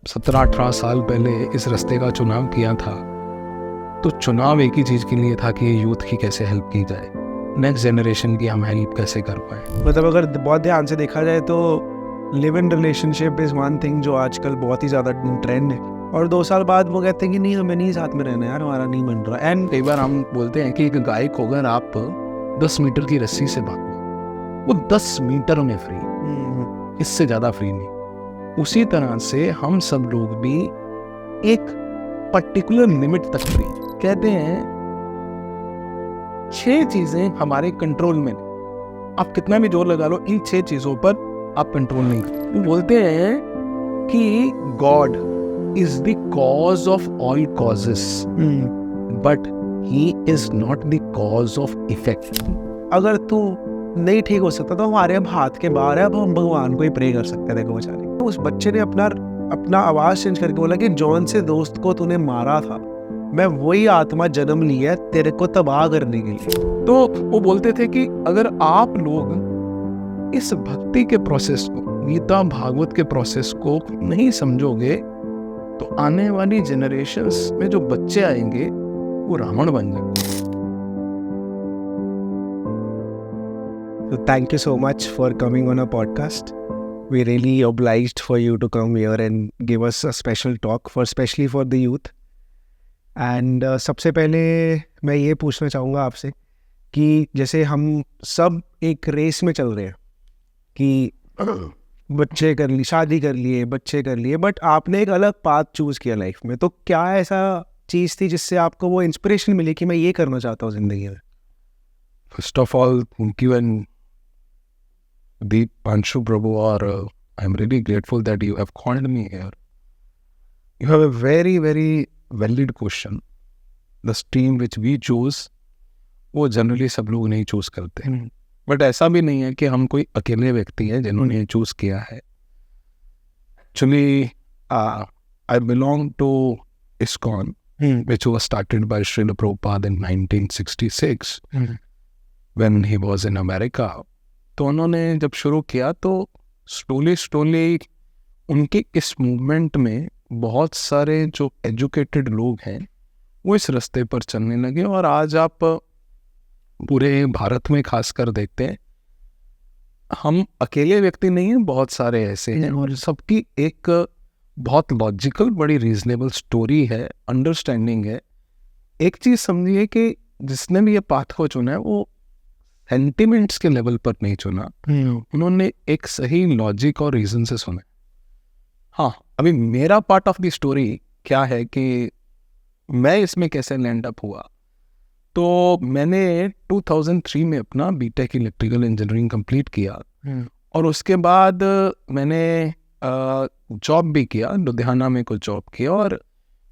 17-18 साल पहले इस रास्ते का चुनाव किया था, तो चुनाव एक ही चीज़ के लिए था कि यूथ की कैसे हेल्प की जाए, नेक्स्ट जनरेशन की हम हेल्प कैसे कर पाए। मतलब अगर बहुत ध्यान से देखा जाए तो live in relationship is one thing जो आजकल बहुत ही ज़्यादा ट्रेंड है, और 2 साल बाद वो कहते हैं कि नहीं, हमें नहीं साथ में रहना यार, हमारा नहीं बन रहा। एंड कई बार हम बोलते हैं कि एक गाय को अगर आप 10 मीटर की रस्सी से बांधो, वो 10 मीटर में फ्री, इससे ज़्यादा फ्री नहीं। उसी तरह से हम सब लोग भी एक पर्टिकुलर लिमिट तक फ्री। कहते हैं 6 चीजें हमारे कंट्रोल में नहीं। आप कितना भी जोर लगा लो, इन 6 चीजों पर आप कंट्रोल नहीं कर। वो बोलते हैं कि God is the cause of all causes, but he is not the cause of effect. अगर तू नहीं ठीक हो सकता तो हमारे अब हाथ के बाहर है, अब हम भगवान को ही प्रे कर सकते हैं। देखो बेचारे, उस बच्चे ने अपना आवाज चेंज करके बोला कि जॉन से दोस्त को तूने मारा था, मैं वही आत्मा जन्म ली है तेरे को तबाह करने के लिए। तो वो बोलते थे कि अगर आप लोग इस भक्ति के प्रोसेस को, गीता भागवत के प्रोसेस को नहीं समझोगे तो आने वाली जनरेशंस में जो बच्चे आएंगे वो रावण बन जाएंगे। So thank you so much for coming on our podcast. We're really obliged for you to come here and give us a special talk, especially for the youth. And सबसे पहले मैं ये पूछना चाहूँगा आपसे कि जैसे हम सब एक रेस में चल रहे हैं कि बच्चे कर लिए, शादी कर लिए, बच्चे कर लिए, बट आपने एक अलग पाथ चूज़ किया लाइफ में। तो क्या ऐसा चीज़ थी जिससे आपको वो इंस्पिरेशन मिली कि मैं ये करना चाहता हूँ ज़िंदगी में? First of all, thank you and Deepanshu Prabhu, or I'm really grateful that you have called me here. You have a very, very valid question. The stream which we choose, वो generally सब लोग नहीं choose करते, but ऐसा भी नहीं है कि हम कोई अकेले व्यक्ति हैं जिन्होंने ये चूज किया है। Actually, I belong to ISKCON, which was started by Srila Prabhupada in 1966 when he was in America. तो उन्होंने जब शुरू किया तो स्लोली उनके इस मूवमेंट में बहुत सारे जो एजुकेटेड लोग हैं वो इस रास्ते पर चलने लगे, और आज आप पूरे भारत में खासकर देखते हैं, हम अकेले व्यक्ति नहीं हैं, बहुत सारे ऐसे हैं, और सबकी एक बहुत लॉजिकल, बड़ी रीजनेबल स्टोरी है, अंडरस्टैंडिंग है। एक चीज़ समझिए कि जिसने भी ये पाथ को चुना है वो सेंटिमेंट्स के लेवल पर नहीं चुना, उन्होंने एक सही लॉजिक और रीजन से सुना। हाँ, अभी मेरा पार्ट ऑफ द स्टोरी क्या है कि मैं इसमें कैसे लैंड अप हुआ। तो मैंने 2003 में अपना बीटेक इलेक्ट्रिकल इंजीनियरिंग कंप्लीट किया, और उसके बाद मैंने जॉब भी किया, लुधियाना में कुछ जॉब किया, और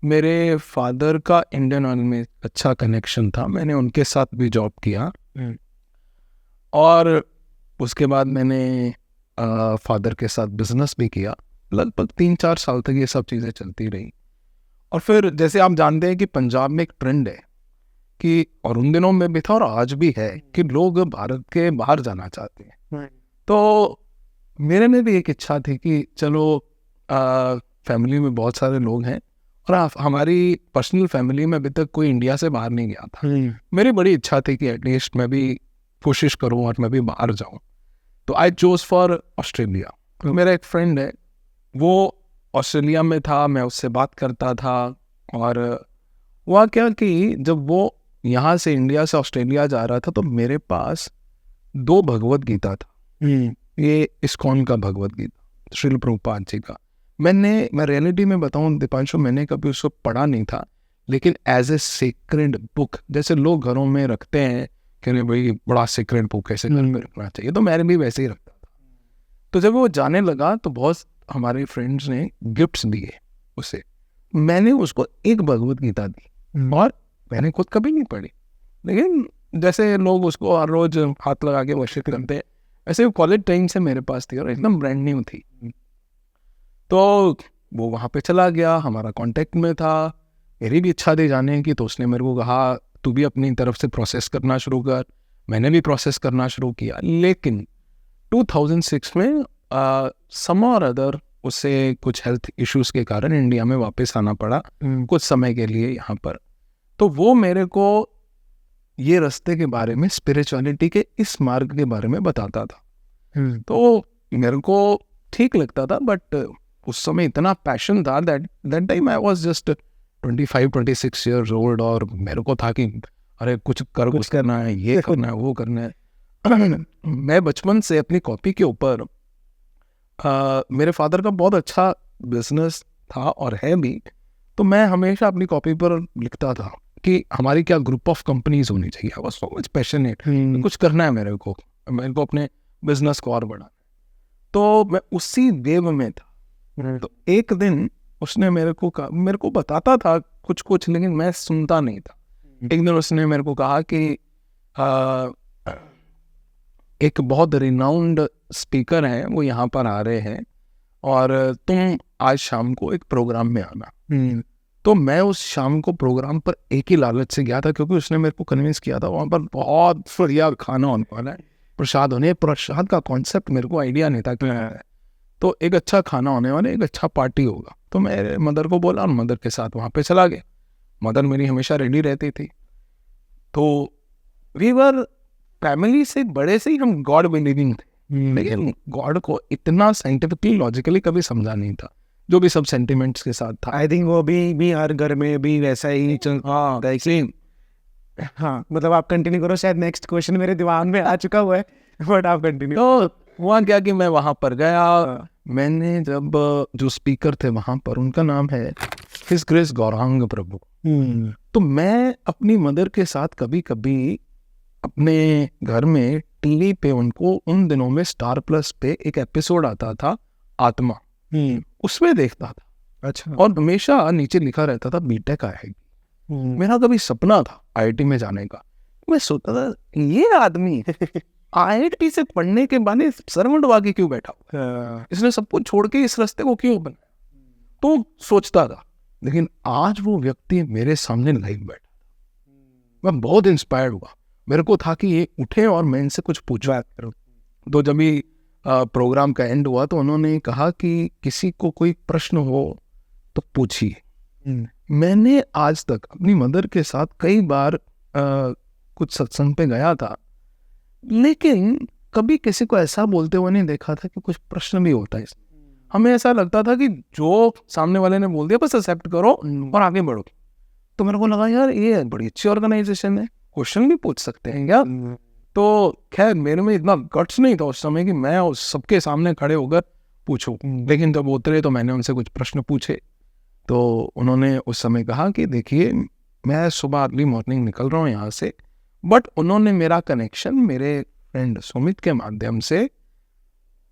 मेरे फादर का इंडियन ऑयल में अच्छा कनेक्शन था, मैंने उनके साथ भी जॉब किया। और उसके बाद मैंने फादर के साथ बिजनेस भी किया, लगभग 3-4 साल तक ये सब चीज़ें चलती रही। और फिर जैसे आप जानते हैं कि पंजाब में एक ट्रेंड है कि, और उन दिनों में भी था और आज भी है, कि लोग भारत के बाहर जाना चाहते हैं। तो मेरे में भी एक इच्छा थी कि चलो, फैमिली में बहुत सारे लोग हैं, और हमारी पर्सनल फैमिली में अभी तक कोई इंडिया से बाहर नहीं गया था। मेरी बड़ी इच्छा थी कि एटलीस्ट मैं भी कोशिश करूं और मैं भी बाहर जाऊं। तो आई चोज फॉर ऑस्ट्रेलिया। मेरा एक फ्रेंड है, वो ऑस्ट्रेलिया में था, मैं उससे बात करता था, और हुआ क्या कि जब वो यहाँ से इंडिया से ऑस्ट्रेलिया जा रहा था तो मेरे पास 2 भगवत गीता था। ये ISKCON का भगवत गीता, श्रील प्रभुपाद जी का। मैं रियलिटी में बताऊं दीपांशु, मैंने कभी उसको पढ़ा नहीं था, लेकिन एज ए सीक्रेट बुक, जैसे लोग घरों में रखते हैं कि भाई बड़ा सीक्रेट बुक ऐसे घर में रखना चाहिए, तो मैंने भी वैसे ही रखता था। तो जब वो जाने लगा तो बहुत हमारे फ्रेंड्स ने गिफ्ट्स दिए उसे, मैंने उसको एक भगवत गीता दी, और मैंने खुद कभी नहीं पढ़ी, लेकिन जैसे लोग उसको हर रोज हाथ लगा के वर्शिप करते हैं, ऐसे कॉलेज टाइम से मेरे पास थी और एकदम ब्रांड न्यू थी। तो वो वहाँ पे चला गया, हमारा कांटेक्ट में था, मेरी भी इच्छा थी जाने की, तो उसने मेरे को कहा तू भी अपनी तरफ से प्रोसेस करना शुरू कर। मैंने भी प्रोसेस करना शुरू किया, लेकिन 2006 में सम और अदर उसे कुछ हेल्थ इश्यूज के कारण इंडिया में वापस आना पड़ा कुछ समय के लिए यहाँ पर। तो वो मेरे को ये रास्ते के बारे में, स्पिरिचुअलिटी के इस मार्ग के बारे में बताता था। तो मेरे को ठीक लगता था, बट उस समय इतना पैशन था that time I was just 25-26 years old, और मेरे को था कि अरे कुछ करना है, ये करना है, वो करना है। मैं बचपन से अपनी कॉपी के ऊपर मेरे फादर का बहुत अच्छा बिजनेस था और है भी, तो मैं हमेशा अपनी कॉपी पर लिखता था कि हमारी क्या ग्रुप ऑफ कंपनीज होनी चाहिए। I was so much passionate, कुछ करना है मेरे को अपने बिजनेस को और बढ़ाना। तो मैं उसी वेव में था। तो एक दिन उसने मेरे को बताता था कुछ, लेकिन मैं सुनता नहीं था। एक दिन उसने मेरे को कहा कि एक बहुत रिनाउंड स्पीकर है, वो यहाँ पर आ रहे हैं और तुम आज शाम को एक प्रोग्राम में आना। तो मैं उस शाम को प्रोग्राम पर एक ही लालच से गया था, क्योंकि उसने मेरे को कन्विंस किया था वहाँ पर बहुत बढ़िया खाना होने वाला है, प्रसाद होने। प्रसाद का कॉन्सेप्ट मेरे को आइडिया नहीं था क्या है। तो एक अच्छा खाना होने वाला, एक अच्छा पार्टी होगा। तो मैं मदर को बोला और मदर के साथ वहाँ पे चला गया। मदर मेरी हमेशा रेडी रहती थी। तो वी वर फैमिली से बड़े से ही हम गॉड बिलीविंग थे, लेकिन गॉड को इतना साइंटिफिकली लॉजिकली कभी समझा नहीं था, जो भी सब सेंटिमेंट्स के साथ था। आई थिंक वो भी हर घर में भी वैसा ही सेम। हाँ, मतलब आप कंटिन्यू करो, शायद नेक्स्ट क्वेश्चन मेरे दिमाग में आ चुका हुआ है, बट आप कंटिन्यू। तो हुआ क्या कि मैं वहां पर गया। मैंने जब जो स्पीकर थे वहां पर, उनका नाम है हिज ग्रेस गौरांग प्रभु। तो मैं अपनी मदर के साथ कभी कभी अपने घर में टीवी पे उनको, उन दिनों में स्टार प्लस पे एक एपिसोड आता था आत्मा, उसमें देखता था। अच्छा। और हमेशा नीचे लिखा रहता था बीटेक आईआईटी। मेरा कभी सपना था आईआईटी में जाने का। मैं सोचता था ये आदमी आईआईटी से पढ़ने के बाद सर्वंट वाके क्यों बैठा हुआ, इसने सब कुछ छोड़ के इस रास्ते को क्यों बनाया। तो सोचता था, लेकिन आज वो व्यक्ति मेरे सामने लाइव बैठा, मैं बहुत इंस्पायर्ड हुआ। मेरे को था कि ये उठे और मैं इनसे कुछ पूछूं। तो जब भी प्रोग्राम का एंड हुआ तो उन्होंने कहा कि किसी को कोई प्रश्न हो तो पूछिए। मैंने आज तक अपनी मदर के साथ कई बार कुछ सत्संग पे गया था, लेकिन कभी किसी को ऐसा बोलते हुए नहीं देखा था कि कुछ प्रश्न भी होता है। हमें ऐसा लगता था कि जो सामने वाले ने बोल दिया बस एक्सेप्ट करो और आगे बढ़ो। तो मेरे को लगा यार ये बड़ी अच्छी ऑर्गेनाइजेशन है, क्वेश्चन भी पूछ सकते हैं क्या। तो खैर मेरे में इतना गट्स नहीं था उस समय कि मैं उस सबके सामने खड़े होकर पूछूं। लेकिन जब उतरे तो मैंने उनसे कुछ प्रश्न पूछे। तो उन्होंने उस समय कहा कि देखिए मैं सुबह अर्ली मॉर्निंग निकल रहा हूँ यहाँ से, बट उन्होंने मेरा कनेक्शन मेरे फ्रेंड सुमित के माध्यम से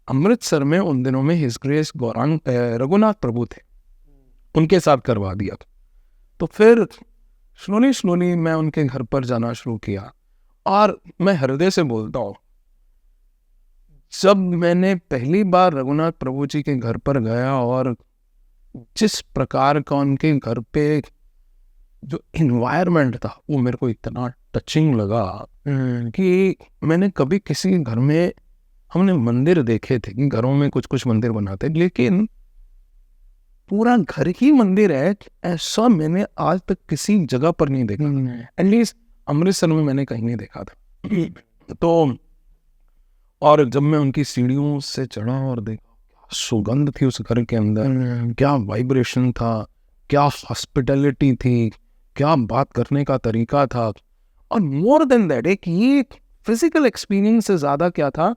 अमृतसर में उन दिनों में हिज ग्रेस गौरांग रघुनाथ प्रभु थे, उनके साथ करवा दिया। तो फिर स्लोली मैं उनके घर पर जाना शुरू किया। और मैं हृदय से बोलता हूँ, जब मैंने पहली बार रघुनाथ प्रभु जी के घर पर गया और जिस प्रकार का उनके घर पे जो इन्वायरमेंट था वो मेरे को इतना टचिंग लगा कि मैंने कभी किसी घर में, हमने मंदिर देखे थे कि घरों में कुछ मंदिर बनाते, लेकिन पूरा घर ही मंदिर है ऐसा मैंने आज तक किसी जगह पर नहीं देखा। एटलीस्ट अमृतसर में मैंने कहीं नहीं देखा था। तो और जब मैं उनकी सीढ़ियों से चढ़ा और देखा, सुगंध थी उस घर के अंदर, क्या वाइब्रेशन था, क्या हॉस्पिटैलिटी थी, क्या बात करने का तरीका था। और मोर देन दैट एक ये फिजिकल एक्सपीरियंस से ज्यादा क्या था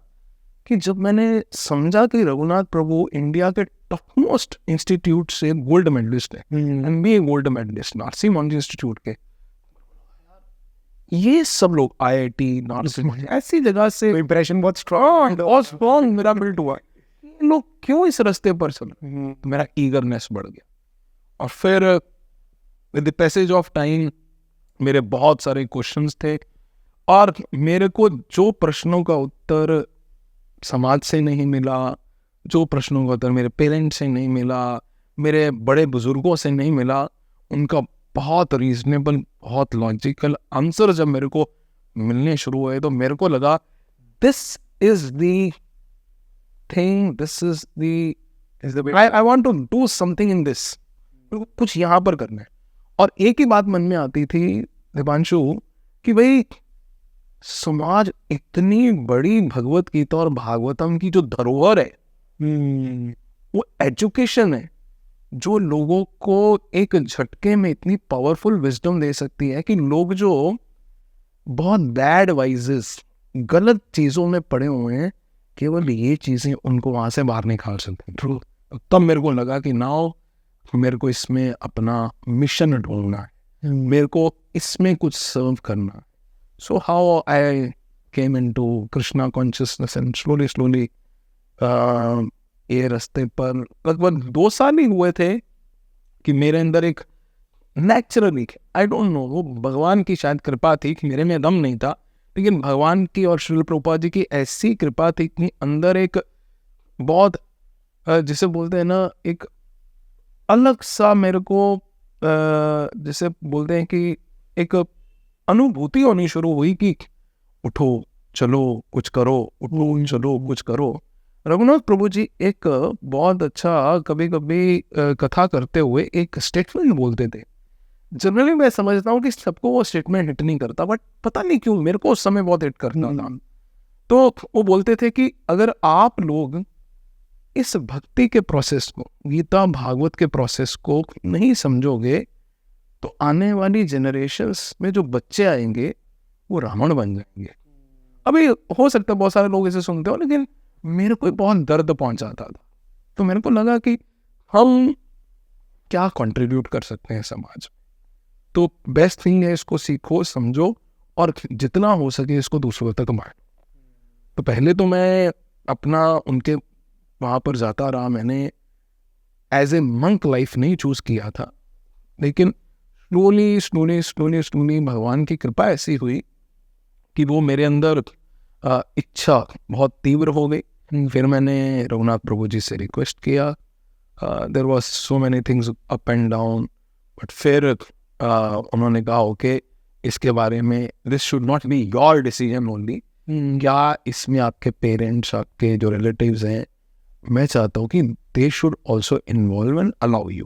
कि जब मैंने समझा कि रघुनाथ प्रभु इंडिया के टॉप मोस्ट इंस्टीट्यूट से गोल्ड मेडलिस्ट है, MBA गोल्ड मेडलिस्ट नरसिंह मंडी इंस्टीट्यूट के, ये सब लोग IIT नरसिंह ऐसी जगह से इंप्रेशन बहुत स्ट्रॉन्ग मेरा बिल्ट हुआ, लोग क्यों इस रास्ते पर चले। तो मेरा ईगरनेस बढ़ गया। और फिर with the passage of time मेरे बहुत सारे क्वेश्चंस थे, और मेरे को जो प्रश्नों का उत्तर समाज से नहीं मिला, जो प्रश्नों का उत्तर मेरे पेरेंट्स से नहीं मिला, मेरे बड़े बुजुर्गों से नहीं मिला, उनका बहुत रीजनेबल, बहुत लॉजिकल आंसर जब मेरे को मिलने शुरू हुए तो मेरे को लगा this is the thing, this is the I want to do something in this, कुछ यहाँ पर करना है। और एक ही बात मन में आती थी दीपांशु कि भाई समाज इतनी बड़ी भगवत गीता और भागवतम की जो धरोहर है वो एजुकेशन है, जो लोगों को एक झटके में इतनी पावरफुल विजडम दे सकती है कि लोग जो बहुत बैड वाइजेस गलत चीजों में पड़े हुए हैं, केवल ये चीजें उनको वहां से बाहर निकाल सकती हैं। तब मेरे को लगा कि नाउ मेरे को इसमें अपना मिशन ढूंढना है, मेरे को इसमें कुछ सर्व करना है। So how I came into Krishna consciousness and slowly ये रास्ते पर लगभग 2 साल ही हुए थे कि मेरे अंदर एक नेचुरली, आई डोंट नो, वो भगवान की शायद कृपा थी कि मेरे में दम नहीं था, लेकिन भगवान की और श्रील प्रभुपाद जी की ऐसी कृपा थी कि अंदर एक बहुत जिसे बोलते हैं ना, एक अलग सा मेरे को जिसे बोलते हैं कि एक अनुभूति होनी शुरू हुई कि उठो चलो कुछ करो, उठो चलो कुछ करो। रघुनाथ प्रभु जी एक बहुत अच्छा कभी कभी कथा करते हुए एक स्टेटमेंट बोलते थे। जनरली मैं समझता हूँ कि सबको वो स्टेटमेंट हिट नहीं करता, बट पता नहीं क्यों मेरे को उस समय बहुत हिट करता था। तो वो बोलते थे कि अगर आप लोग इस भक्ति के प्रोसेस को, गीता भागवत के प्रोसेस को नहीं समझोगे तो आने वाली जनरेशन्स में जो बच्चे आएंगे वो रावण बन जाएंगे। अभी हो सकता है बहुत सारे लोग इसे सुनते हो, लेकिन मेरे को बहुत दर्द पहुंचाता था। तो मेरे को लगा कि हम क्या कंट्रीब्यूट कर सकते हैं समाज में। तो बेस्ट थिंग है इसको सीखो, समझो और जितना हो सके इसको दूसरों तक बांटो। तो पहले तो मैं अपना उनके वहाँ पर जाता रहा, मैंने एज ए मंक लाइफ नहीं चूज किया था, लेकिन स्लोली भगवान की कृपा ऐसी हुई कि वो मेरे अंदर इच्छा बहुत तीव्र हो गई। फिर मैंने रघुनाथ प्रभु जी से रिक्वेस्ट किया, there was so many things up and down, but फिर उन्होंने कहा ओके इसके बारे में, this should not be your decision only, क्या इसमें आपके पेरेंट्स, आपके जो रिलेटिव्स हैं, मैं चाहता हूँ कि they should also involve and allow you.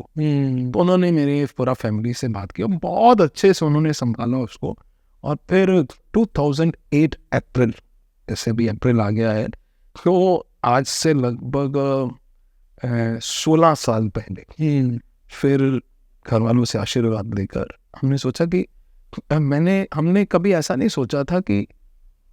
तो उन्होंने मेरे पूरा फैमिली से बात की, बहुत अच्छे से उन्होंने संभाला उसको। और फिर 2008 अप्रैल, जैसे भी अप्रैल आ गया है, तो आज से लगभग 16 साल पहले फिर घर वालों से आशीर्वाद लेकर हमने सोचा कि हमने कभी ऐसा नहीं सोचा था कि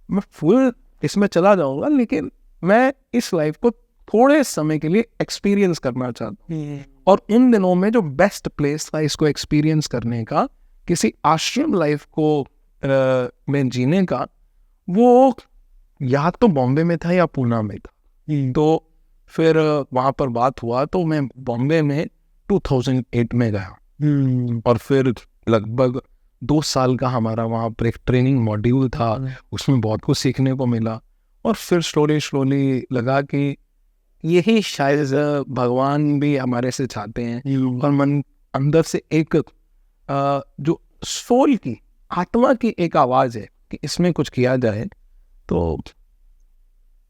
मैं फुल इसमें चला जाऊंगा, लेकिन मैं इस लाइफ को थोड़े समय के लिए एक्सपीरियंस करना चाहता हूँ। और इन दिनों में जो बेस्ट प्लेस था इसको एक्सपीरियंस करने का, किसी आश्रम लाइफ को में जीने का, वो या तो बॉम्बे में था या पूना में था। तो फिर वहाँ पर बात हुआ तो मैं बॉम्बे में 2008 में गया और फिर लगभग 2 साल का हमारा वहाँ पर एक ट्रेनिंग मॉड्यूल था, उसमें बहुत कुछ सीखने को मिला। और फिर स्लोली लगा कि यही शायद भगवान भी हमारे से चाहते हैं, और मन अंदर से एक जो सोल की, आत्मा की एक आवाज़ है कि इसमें कुछ किया जाए। तो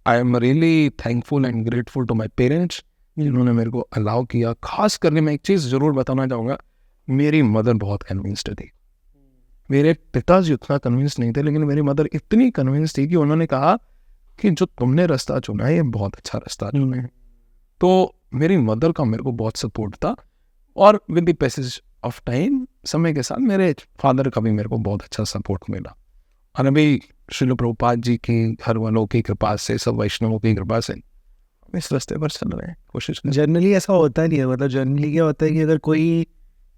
I am really thankful and grateful to my parents जिन्होंने मेरे को अलाउ किया। खास करके मैं एक चीज़ ज़रूर बताना चाहूँगा, मेरी मदर बहुत कन्विंस्ड थी। मेरे पिताजी उतना कन्विंस नहीं थे, लेकिन मेरी मदर इतनी कन्विंस थी कि उन्होंने कहा कि जो तुमने रास्ता चुना है ये बहुत अच्छा रास्ता चुना है। तो मेरी मदर का मेरे को बहुत सपोर्ट था, और with the passage of time, समय के साथ मेरे फादर का भी मेरे को बहुत अच्छा सपोर्ट मिला। और अभी श्रील प्रभुपाद जी की, घर वालों की कृपा से, सब वैष्णवों की कृपा से हम इस रास्ते पर चल रहे हैं, कोशिश। जनरली ऐसा होता नहीं है, मतलब जनरली क्या होता है कि अगर कोई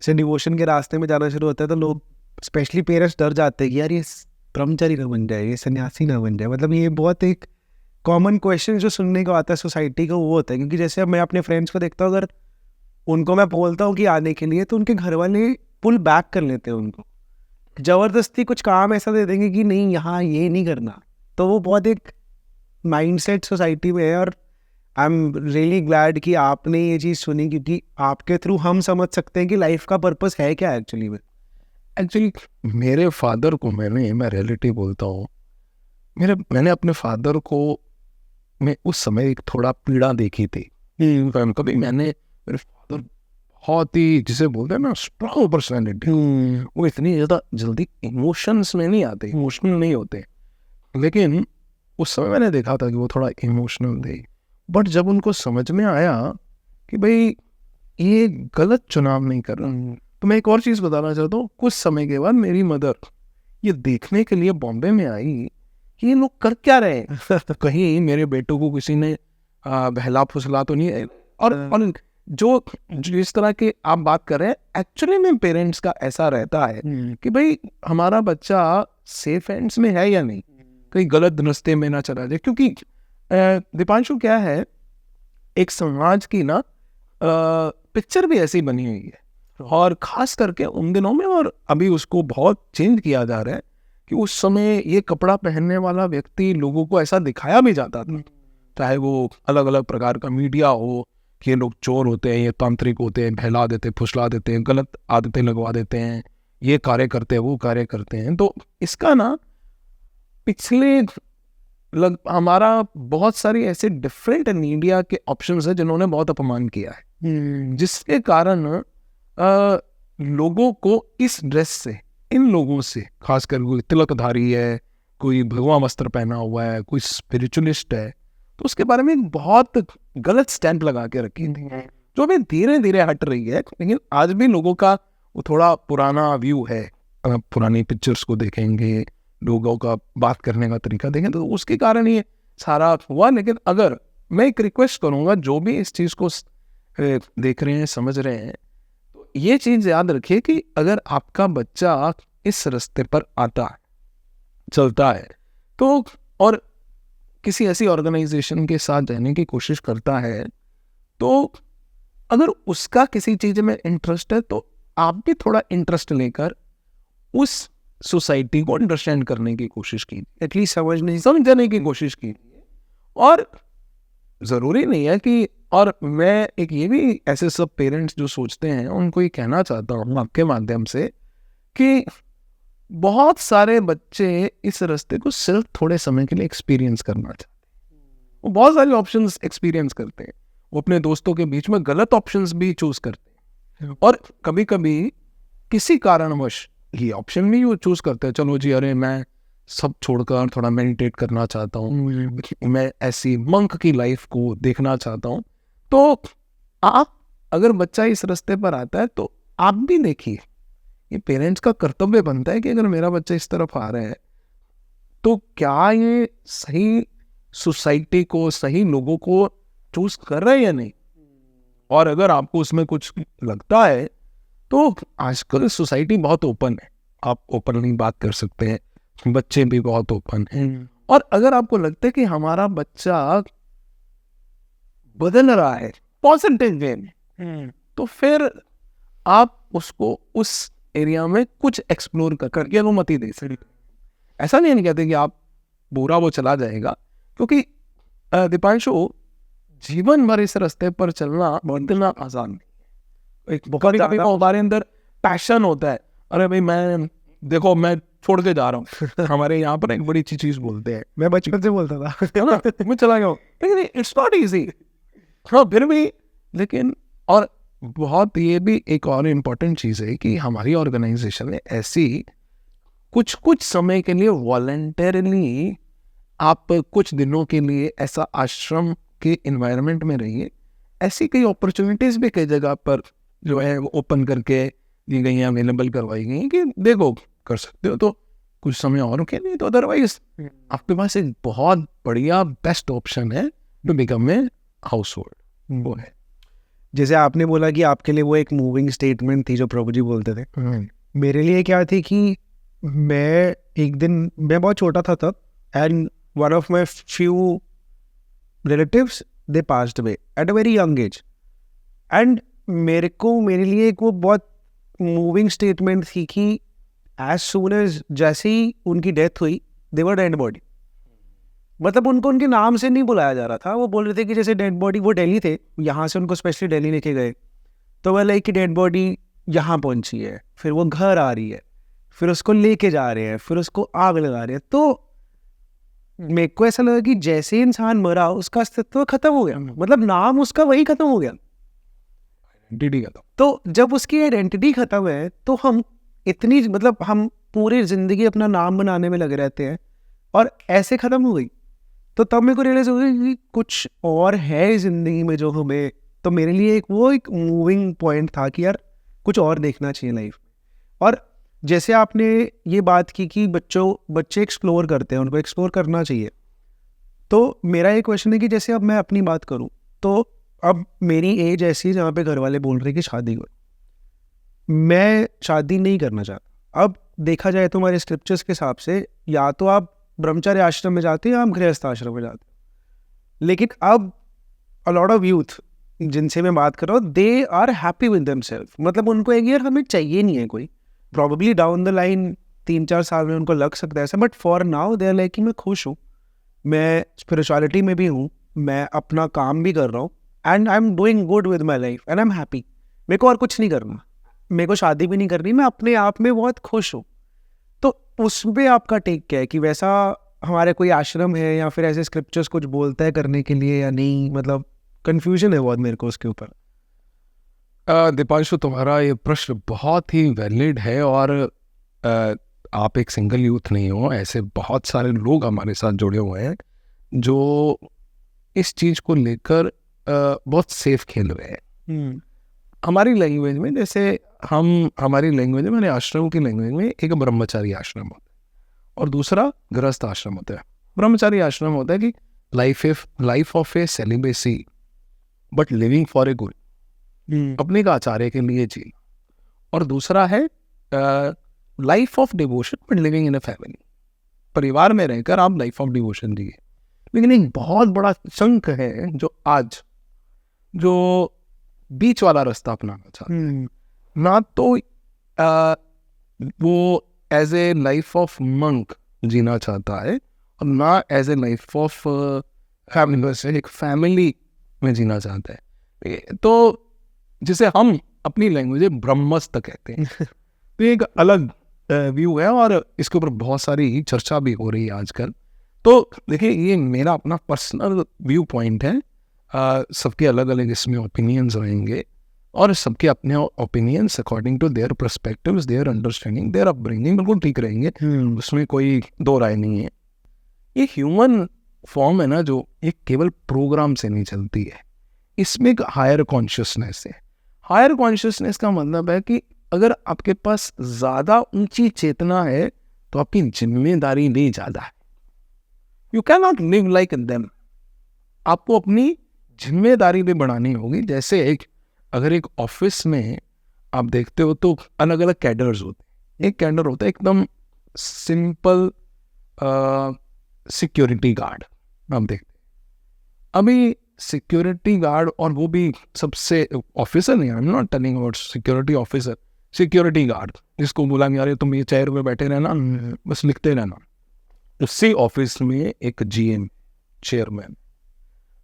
से डिवोशन के रास्ते में जाना शुरू होता है तो लोग, स्पेशली पेरेंट्स, डर जाते हैं कि यार ये ब्रह्मचारी ना बन जाए, ये सन्यासी ना बन जाए। मतलब ये बहुत एक कॉमन क्वेश्चन जो सुनने को आता है सोसाइटी का, वो होता है। क्योंकि जैसे अब मैं अपने फ्रेंड्स को देखता हूँ, अगर उनको मैं बोलता हूँ कि आने के लिए, तो उनके घर वाले पुल बैक कर लेते हैं उनको, ज़बरदस्ती कुछ काम ऐसा दे देंगे कि नहीं यहाँ ये नहीं करना। तो वो बहुत एक माइंडसेट सोसाइटी में है। और आई एम रियली ग्लैड कि आपने ये चीज़ सुनी, क्योंकि आपके थ्रू हम समझ सकते हैं कि लाइफ का पर्पस है क्या एक्चुअली में। एक्चुअली मेरे फादर को मैं रियलिटी बोलता हूँ, मैंने अपने फादर को मैं उस समय एक थोड़ा पीड़ा देखी थी कभी मैंने, मेरे फादर बहुत ही, जिसे बोलते हैं ना स्ट्रॉन्ग पर्सनैलिटी, वो इतनी ज़्यादा जल्दी इमोशंस में नहीं आते, इमोशनल नहीं होते, लेकिन उस समय मैंने देखा था कि वो थोड़ा इमोशनल थे। बट जब उनको समझ में आया कि भाई ये गलत चुनाव नहीं कर रहा, तो मैं एक और चीज़ बताना चाहता हूँ। कुछ समय के बाद मेरी मदर ये देखने के लिए बॉम्बे में आई कि ये लोग कर क्या रहे हैं तो कहीं मेरे बेटों को किसी ने बहला फुसला तो नहीं है। और जो जिस तरह के आप बात कर रहे हैं, एक्चुअली में पेरेंट्स का ऐसा रहता है कि भाई हमारा बच्चा सेफ हैंड्स में है या नहीं, कहीं गलत रास्ते में ना चला जाए। क्योंकि दीपांशु क्या है, एक समाज की ना पिक्चर भी ऐसी बनी हुई है, और खास करके उन दिनों में, और अभी उसको बहुत चेंज किया जा रहा है कि उस समय ये कपड़ा पहनने वाला व्यक्ति लोगों को ऐसा दिखाया भी जाता था, चाहे वो अलग अलग प्रकार का मीडिया हो कि ये लोग चोर होते हैं, ये तांत्रिक होते हैं, बहला देते, फुसला देते हैं, गलत आदतें लगवा देते हैं, ये कार्य करते हैं, वो कार्य करते हैं। तो इसका ना पिछले हमारा बहुत सारी ऐसे डिफरेंट मीडिया के ऑप्शंस है जिन्होंने बहुत अपमान किया है, जिसके कारण लोगों को इस ड्रेस से, इन लोगों से, खासकर कोई तिलकधारी है, कोई भगवा वस्त्र पहना हुआ है, कोई स्पिरिचुअलिस्ट है, तो उसके बारे में एक बहुत गलत स्टैंप लगा के रखी थी, जो अभी धीरे धीरे हट रही है। लेकिन आज भी लोगों का वो थोड़ा पुराना व्यू है, पुरानी पिक्चर्स को देखेंगे, लोगों का बात करने का तरीका देखें, तो उसके कारण ये सारा हुआ। लेकिन अगर मैं एक रिक्वेस्ट करूंगा, जो भी इस चीज़ को देख रहे हैं, समझ रहे हैं, तो ये चीज़ याद रखिए कि अगर आपका बच्चा इस रास्ते पर आता है, चलता है, तो और किसी ऐसी ऑर्गेनाइजेशन के साथ रहने की कोशिश करता है, तो अगर उसका किसी चीज़ में इंटरेस्ट है, तो आप भी थोड़ा इंटरेस्ट लेकर उस सोसाइटी को अंडरस्टैंड करने की कोशिश की, एटलीस्ट समझने की कोशिश की। और ज़रूरी नहीं है कि, और मैं एक ये भी ऐसे सब पेरेंट्स जो सोचते हैं उनको ये कहना चाहता हूँ आपके माध्यम से कि बहुत सारे बच्चे इस रास्ते को सिर्फ थोड़े समय के लिए एक्सपीरियंस करना चाहते हैं। वो बहुत सारे ऑप्शंस एक्सपीरियंस करते हैं, वो अपने दोस्तों के बीच में गलत ऑप्शंस भी चूज करते हैं, और कभी कभी किसी कारणवश ये ऑप्शन भी वो चूज करते हैं, चलो जी, अरे मैं सब छोड़कर थोड़ा मेडिटेट करना चाहता हूँ, मैं ऐसी मंक की लाइफ को देखना चाहता हूँ। तो आप, अगर बच्चा इस रास्ते पर आता है, तो आप भी देखिए, ये पेरेंट्स का कर्तव्य बनता है कि अगर मेरा बच्चा इस तरफ आ रहा है, तो क्या ये सही सोसाइटी को, सही लोगों को चूज कर रहे हैं या नहीं। और अगर आपको उसमें कुछ लगता है, तो आजकल सोसाइटी बहुत ओपन है, आप ओपनली बात कर सकते हैं, बच्चे भी बहुत ओपन हैं। और अगर आपको लगता है कि हमारा बच्चा बदल रहा है पॉजिटिव वे में, तो फिर आप उसको उस एरिया में कुछ एक्सप्लोर करके अनुमति दे सकते। ऐसा नहीं कहते कि आप पूरा वो चला जाएगा, क्योंकि दीपांशु, जीवन भर इस रास्ते पर चलना इतना आसान नहीं। एक बहुत हमारे अंदर पैशन होता है, अरे भाई मैं, देखो मैं छोड़ के जा रहा हूँ हमारे यहाँ पर एक बड़ी अच्छी चीज बोलते हैं, मैं बचपन से बोलता था है ना, मैं चला गया हूँ, लेकिन इट्स नॉट इजी। हाँ, फिर भी, लेकिन, और बहुत ये भी एक और इम्पोर्टेंट चीज़ है कि हमारी ऑर्गेनाइजेशन ने ऐसी कुछ समय के लिए वॉलंटरली, आप कुछ दिनों के लिए ऐसा आश्रम के इन्वायरमेंट में रहिए, ऐसी कई अपॉर्चुनिटीज़ भी कई जगह पर जो है वो ओपन करके दी गई हैं, अवेलेबल करवाई गई हैं कि देखो कर सकते हो तो कुछ समय और के लिए, तो अदरवाइज आपके पास एक बहुत बढ़िया बेस्ट ऑप्शन है to become a household, वो है। जैसे आपने बोला कि आपके लिए वो एक मूविंग स्टेटमेंट थी जो प्रभु जी बोलते थे, मेरे लिए क्या थी कि मैं एक दिन, मैं बहुत छोटा था तब, and one of my few relatives they passed away at a very young age, and मेरे लिए एक वो बहुत मूविंग स्टेटमेंट थी कि एज सून एज, जैसे ही उनकी डेथ हुई, दे वर डेड बॉडी। मतलब उनको उनके नाम से नहीं बुलाया जा रहा था, वो बोल रहे थे कि जैसे डेड बॉडी, वो दिल्ली थे, यहाँ से उनको स्पेशली दिल्ली लेके गए, तो वह लाइक कि डेड बॉडी यहाँ पहुँची है, फिर वो घर आ रही है, फिर उसको लेके जा रहे हैं, फिर उसको आग लगा रहे हैं। तो मेरे को ऐसा लगा कि जैसे इंसान मरा उसका अस्तित्व खत्म हो गया, मतलब नाम उसका वही खत्म हो गया, आइडेंटिटी खत्म। तो जब उसकी आइडेंटिटी खत्म है तो हम इतनी, मतलब हम पूरी जिंदगी अपना नाम बनाने में लगे रहते हैं और ऐसे खत्म हो गई। तो तब मेरे को रियलाइज हो गया कि कुछ और है जिंदगी में जो हमें, तो मेरे लिए एक मूविंग पॉइंट था कि यार कुछ और देखना चाहिए लाइफ में। और जैसे आपने ये बात की कि बच्चे एक्सप्लोर करते हैं, उनको एक्सप्लोर करना चाहिए, तो मेरा ये क्वेश्चन है कि जैसे अब मैं अपनी बात करूं तो अब मेरी एज ऐसी है जहाँ पे घर वाले बोल रहे हैं कि शादी करो, मैं शादी नहीं करना चाहता। अब देखा जाए तो हमारे स्क्रिप्चर्स के हिसाब से या तो आप ब्रह्मचार्य आश्रम में जाते हैं या आप गृहस्थ आश्रम में जाते हैं, लेकिन अब अ लॉट ऑफ यूथ जिनसे मैं बात कर रहा हूँ they are happy with themselves, मतलब उनको एक यार हमें चाहिए नहीं है कोई, प्रॉबेबली डाउन द लाइन 3-4 साल में उनको लग सकता है ऐसा, but for now they are like कि मैं खुश हूँ, मैं स्पिरिचुअलिटी में भी हूँ, मैं अपना काम भी कर रहा हूँ and I am doing good with my life and I am happy, मेरे को और कुछ नहीं करना, मेरे को शादी भी नहीं करनी, मैं अपने आप में बहुत खुश हूँ। तो उस पर आपका टेक क्या है कि वैसा हमारे कोई आश्रम है या फिर ऐसे स्क्रिप्चर्स कुछ बोलता है करने के लिए या नहीं, मतलब कंफ्यूजन है बहुत मेरे को उसके ऊपर। दीपांशु, तुम्हारा ये प्रश्न बहुत ही वैलिड है और आप एक सिंगल यूथ नहीं हो, ऐसे बहुत सारे लोग हमारे साथ जुड़े हुए हैं जो इस चीज़ को लेकर बहुत सेफ खेल रहे हैं। हमारी लैंग्वेज में, जैसे हमारी लैंग्वेज में, मैंने आश्रम की लैंग्वेज में एक ब्रह्मचारी आश्रम होता है और दूसरा गृहस्थ आश्रम होता है। ब्रह्मचारी आश्रम होता है कि life of A celibacy but living for a good, अपने का आचार्य के लिए जी, और दूसरा है life of devotion but living in a family, परिवार में रहकर आप लाइफ ऑफ डिवोशन जिए। लेकिन एक बहुत बड़ा चंक है जो आज जो बीच वाला रास्ता अपनाना चाहता है, ना तो वो as a life of monk जीना चाहता है और ना as a life of family, से एक फैमिली में जीना चाहता है, तो जिसे हम अपनी लैंग्वेज में ब्रह्मस्थ कहते हैं। तो एक अलग व्यू है और इसके ऊपर बहुत सारी चर्चा भी हो रही है आजकल। तो देखिए, ये मेरा अपना पर्सनल व्यू पॉइंट है, सबके अलग अलग इसमें ओपिनियंस रहेंगे और सबके अपने opinions according to their perspectives, their understanding, their upbringing बिल्कुल ठीक रहेंगे, उसमें कोई दो राय नहीं है। ये ह्यूमन फॉर्म है ना, जो एक केवल प्रोग्राम से नहीं चलती है, इसमें एक हायर कॉन्शियसनेस है। हायर कॉन्शियसनेस का मतलब है कि अगर आपके पास ज़्यादा ऊंची चेतना है तो आपकी जिम्मेदारी नहीं ज़्यादा है। You can not live like them, आपको अपनी जिम्मेदारी भी बढ़ानी होगी। जैसे अगर एक ऑफिस में आप देखते हो तो अलग अलग कैडर्स होते हैं। एक कैडर होता है एकदम सिंपल सिक्योरिटी गार्ड, आप देखते हैं अभी सिक्योरिटी गार्ड, और वो भी सबसे ऑफिसर नहीं, I am not telling about security officer, security guard जिसको बोला यार तुम ये चेयर पे बैठे रहना, बस लिखते रहना। उसी ऑफिस में एक जीएम, चेयरमैन,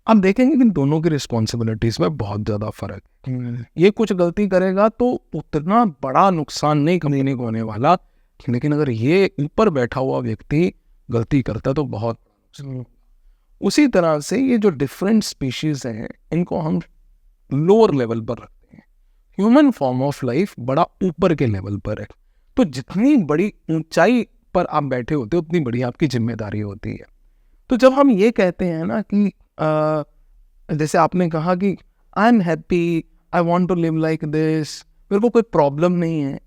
आप देखेंगे कि दोनों की रिस्पॉन्सिबिलिटीज में बहुत ज़्यादा फर्क है। ये कुछ गलती करेगा तो उतना बड़ा नुकसान नहीं कंपनी को होने वाला, लेकिन अगर ये ऊपर बैठा हुआ व्यक्ति गलती करता तो बहुत। उसी तरह से ये जो डिफरेंट स्पीशीज हैं इनको हम लोअर लेवल पर रखते हैं, ह्यूमन फॉर्म ऑफ लाइफ बड़ा ऊपर के लेवल पर है। तो जितनी बड़ी ऊंचाई पर आप बैठे होते हो उतनी बड़ी आपकी जिम्मेदारी होती है। तो जब हम ये कहते हैं ना कि जैसे आपने कहा कि I am happy, I want to live like this, मेरे को कोई प्रॉब्लम नहीं है,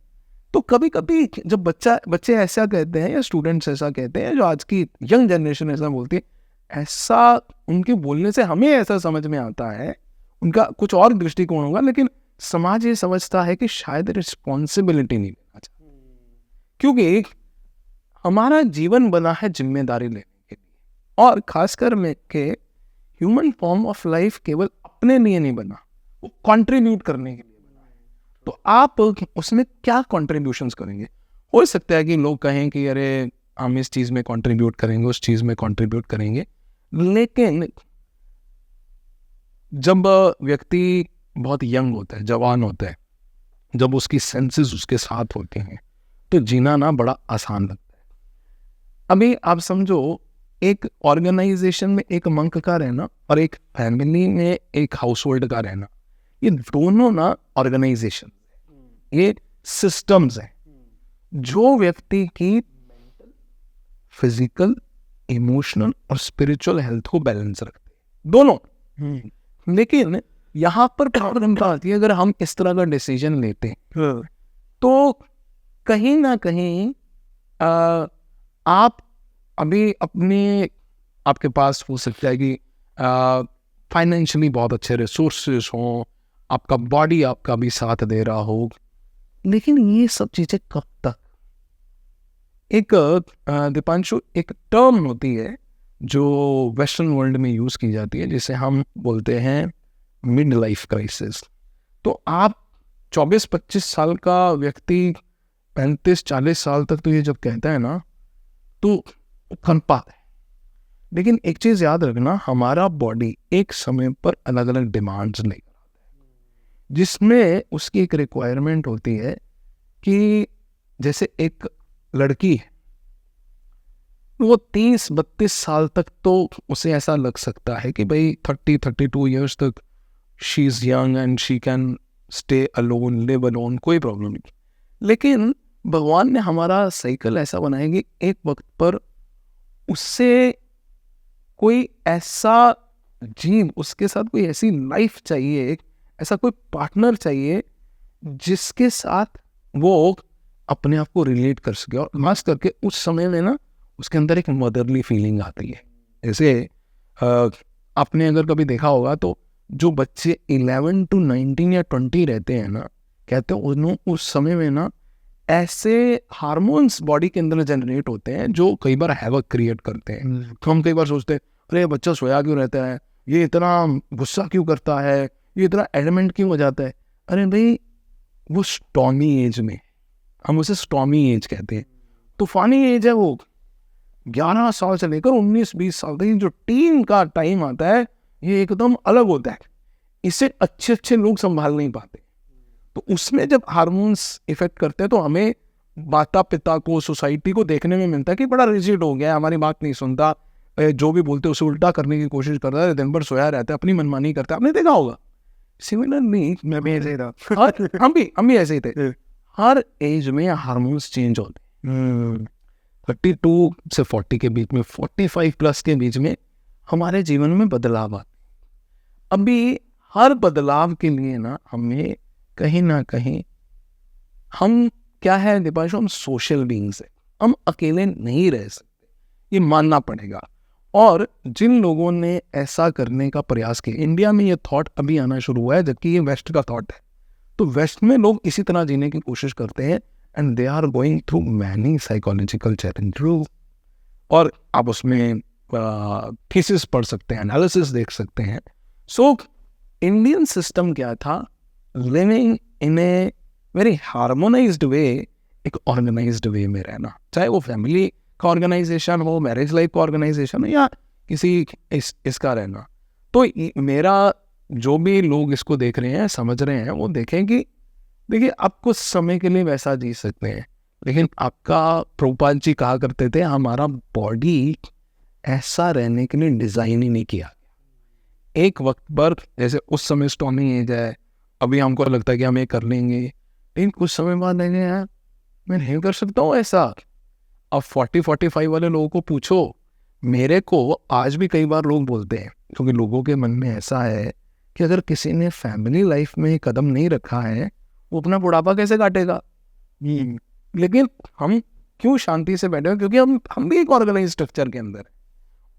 तो कभी कभी जब बच्चे ऐसा कहते हैं या स्टूडेंट्स ऐसा कहते हैं, जो आज की यंग जनरेशन ऐसा बोलती है, ऐसा उनके बोलने से हमें ऐसा समझ में आता है, उनका कुछ और दृष्टिकोण होगा, लेकिन समाज ये समझता है कि शायद रिस्पॉन्सिबिलिटी नहीं लेना चाहिए, क्योंकि हमारा जीवन बना है जिम्मेदारी लेने के लिए, और खासकर में के ह्यूमन फॉर्म ऑफ लाइफ केवल अपने लिए नहीं बना, वो कंट्रीब्यूट करने के लिए बना है। तो आप उसमें क्या कंट्रीब्यूशंस करेंगे? हो सकता है कि लोग कहें कि अरे हम इस चीज़ में कंट्रीब्यूट करेंगे, उस चीज़ में कंट्रीब्यूट करेंगे, लेकिन जब व्यक्ति बहुत यंग होता है, जवान होता है, जब उसकी सेंसेस उसके साथ होते हैं तो जीना ना बड़ा आसान लगता है। अभी आप समझो एक ऑर्गेनाइजेशन में एक मंक का रहना और एक फैमिली में एक हाउस होल्ड का रहना, ये दोनों ना ऑर्गेनाइजेशन, ये सिस्टम्स हैं जो व्यक्ति की फिजिकल, इमोशनल और स्पिरिचुअल हेल्थ को बैलेंस रखते हैं दोनों। लेकिन यहाँ पर प्रॉब्लम क्या आती है, अगर हम इस तरह का डिसीजन लेते हैं तो कहीं ना कहीं आप अभी अपने, आपके पास हो सकता है कि फाइनेंशियली बहुत अच्छे रिसोर्सेज हों, आपका बॉडी आपका भी साथ दे रहा हो, लेकिन ये सब चीज़ें कब तक? एक दीपांशु, एक टर्म होती है जो वेस्टर्न वर्ल्ड में यूज़ की जाती है जिसे हम बोलते हैं मिड लाइफ क्राइसिस। तो आप 24-25 साल का व्यक्ति 35-40 साल तक तो ये जब कहता है ना तो कर पाता है, लेकिन एक चीज़ याद रखना, हमारा बॉडी एक समय पर अलग अलग डिमांड्स लेकर आता है, जिसमें उसकी एक रिक्वायरमेंट होती है कि जैसे एक लड़की है, वो 30-32 साल तक तो उसे ऐसा लग सकता है कि भाई 30-32 ईयर्स तक she is young and she can stay alone, live alone, कोई प्रॉब्लम नहीं। लेकिन भगवान ने हमारा साइकिल ऐसा बनाया कि एक वक्त पर उससे कोई ऐसा जीव, उसके साथ कोई ऐसी लाइफ चाहिए, ऐसा कोई पार्टनर चाहिए जिसके साथ वो अपने आप को रिलेट कर सके। और खास करके उस समय में ना उसके अंदर एक मदरली फीलिंग आती है। जैसे आपने अगर कभी देखा होगा तो जो बच्चे 11 to 19 या 20 रहते हैं ना, कहते हैं उन्होंने उस समय में ना ऐसे हार्मोन्स बॉडी के अंदर जनरेट होते हैं जो कई बार हैवक क्रिएट करते हैं। तो हम कई बार सोचते हैं अरे बच्चा सोया क्यों रहता है, ये इतना गुस्सा क्यों करता है, ये इतना एडमेंट क्यों हो जाता है। अरे भाई वो स्टॉर्मी एज में, हम उसे स्टॉर्मी एज कहते हैं, तूफानी एज है वो। 11 साल से लेकर 19-20 साल तक जो टीन का टाइम आता है ये एकदम अलग होता है, इसे अच्छे अच्छे लोग संभाल नहीं पाते। तो उसमें जब हार्मोन्स इफेक्ट करते हैं तो हमें माता पिता को, सोसाइटी को देखने में मिलता है कि बड़ा रिजिड हो गया है, हमारी बात नहीं सुनता, जो भी बोलते उसे उल्टा करने की कोशिश करता है, दिन भर सोया रहता है, अपनी मनमानी करता है। आपने देखा होगा। सिमिलरली मैं भी ऐसे ही था, हम भी ऐसे ही थे। हर एज में हार्मोन्स चेंज होते हैं। 32 से 40 के बीच में, 45 प्लस के बीच में हमारे जीवन में बदलाव आते हैं। अभी हर बदलाव के लिए ना हमें कहीं ना कहीं, हम क्या है दीपांशु, हम सोशल बीइंग्स हैं, हम अकेले नहीं रह सकते, ये मानना पड़ेगा। और जिन लोगों ने ऐसा करने का प्रयास किया, इंडिया में ये थॉट अभी आना शुरू हुआ है जबकि ये वेस्ट का थॉट है। तो वेस्ट में लोग इसी तरह जीने की कोशिश करते हैं and they are going through many psychological challenge. और आप उसमें थीसिस पढ़ सकते हैं, एनालिसिस देख सकते हैं। सो इंडियन सिस्टम क्या था, living in a very harmonised way, एक ऑर्गेनाइज्ड वे में रहना, चाहे वो फैमिली का ऑर्गेनाइजेशन हो, मैरिज लाइफ का ऑर्गेनाइजेशन हो, या किसी इसका रहना। तो मेरा जो भी लोग इसको देख रहे हैं, समझ रहे हैं, वो देखें कि देखिए आप कुछ समय के लिए वैसा जी सकते हैं, लेकिन आपका प्रभुपाद जी कहा करते थे हमारा बॉडी ऐसा रहने के लिए डिज़ाइन ही नहीं किया। एक वक्त पर जैसे उस समय स्टॉर्मी एज है, अभी हमको लगता है कि हम ये कर लेंगे, लेकिन कुछ समय बाद नहीं यार मैं नहीं कर सकता हूँ ऐसा। अब 40-45 वाले लोगों को पूछो, मेरे को आज भी कई बार लोग बोलते हैं, क्योंकि लोगों के मन में ऐसा है कि अगर किसी ने फैमिली लाइफ में कदम नहीं रखा है वो अपना बुढ़ापा कैसे काटेगा। लेकिन हम क्यों शांति से बैठे हैं, क्योंकि हम भी एक ऑर्गेनाइज स्ट्रक्चर के अंदर है,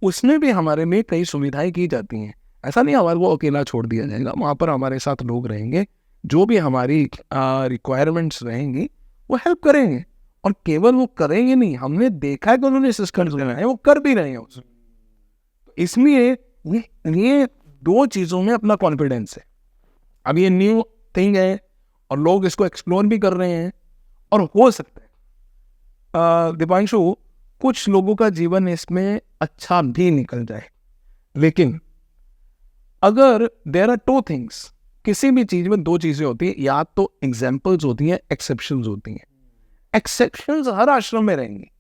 उसमें भी हमारे लिए कई सुविधाएं की जाती हैं। ऐसा नहीं हमारे को अकेला छोड़ दिया जाएगा, वहाँ पर हमारे साथ लोग रहेंगे, जो भी हमारी रिक्वायरमेंट्स रहेंगी वो हेल्प करेंगे। और केवल वो करेंगे नहीं, हमने देखा है कि उन्होंने सिस्टम करना है, वो कर भी रहे हैं उस। इसलिए ये दो चीज़ों में अपना कॉन्फिडेंस है। अब ये न्यू थिंग है और लोग इसको एक्सप्लोर भी कर रहे हैं, और हो सकता है दीपांशु कुछ लोगों का जीवन इसमें अच्छा भी निकल जाए। लेकिन अगर देयर आर टू थिंग्स, किसी भी चीज में दो चीजें होती हैं, या तो एग्जाम्पल्स होती हैं, एक्सेप्शंस होती हैं। एक्सेप्शंस हर आश्रम में रहेंगी,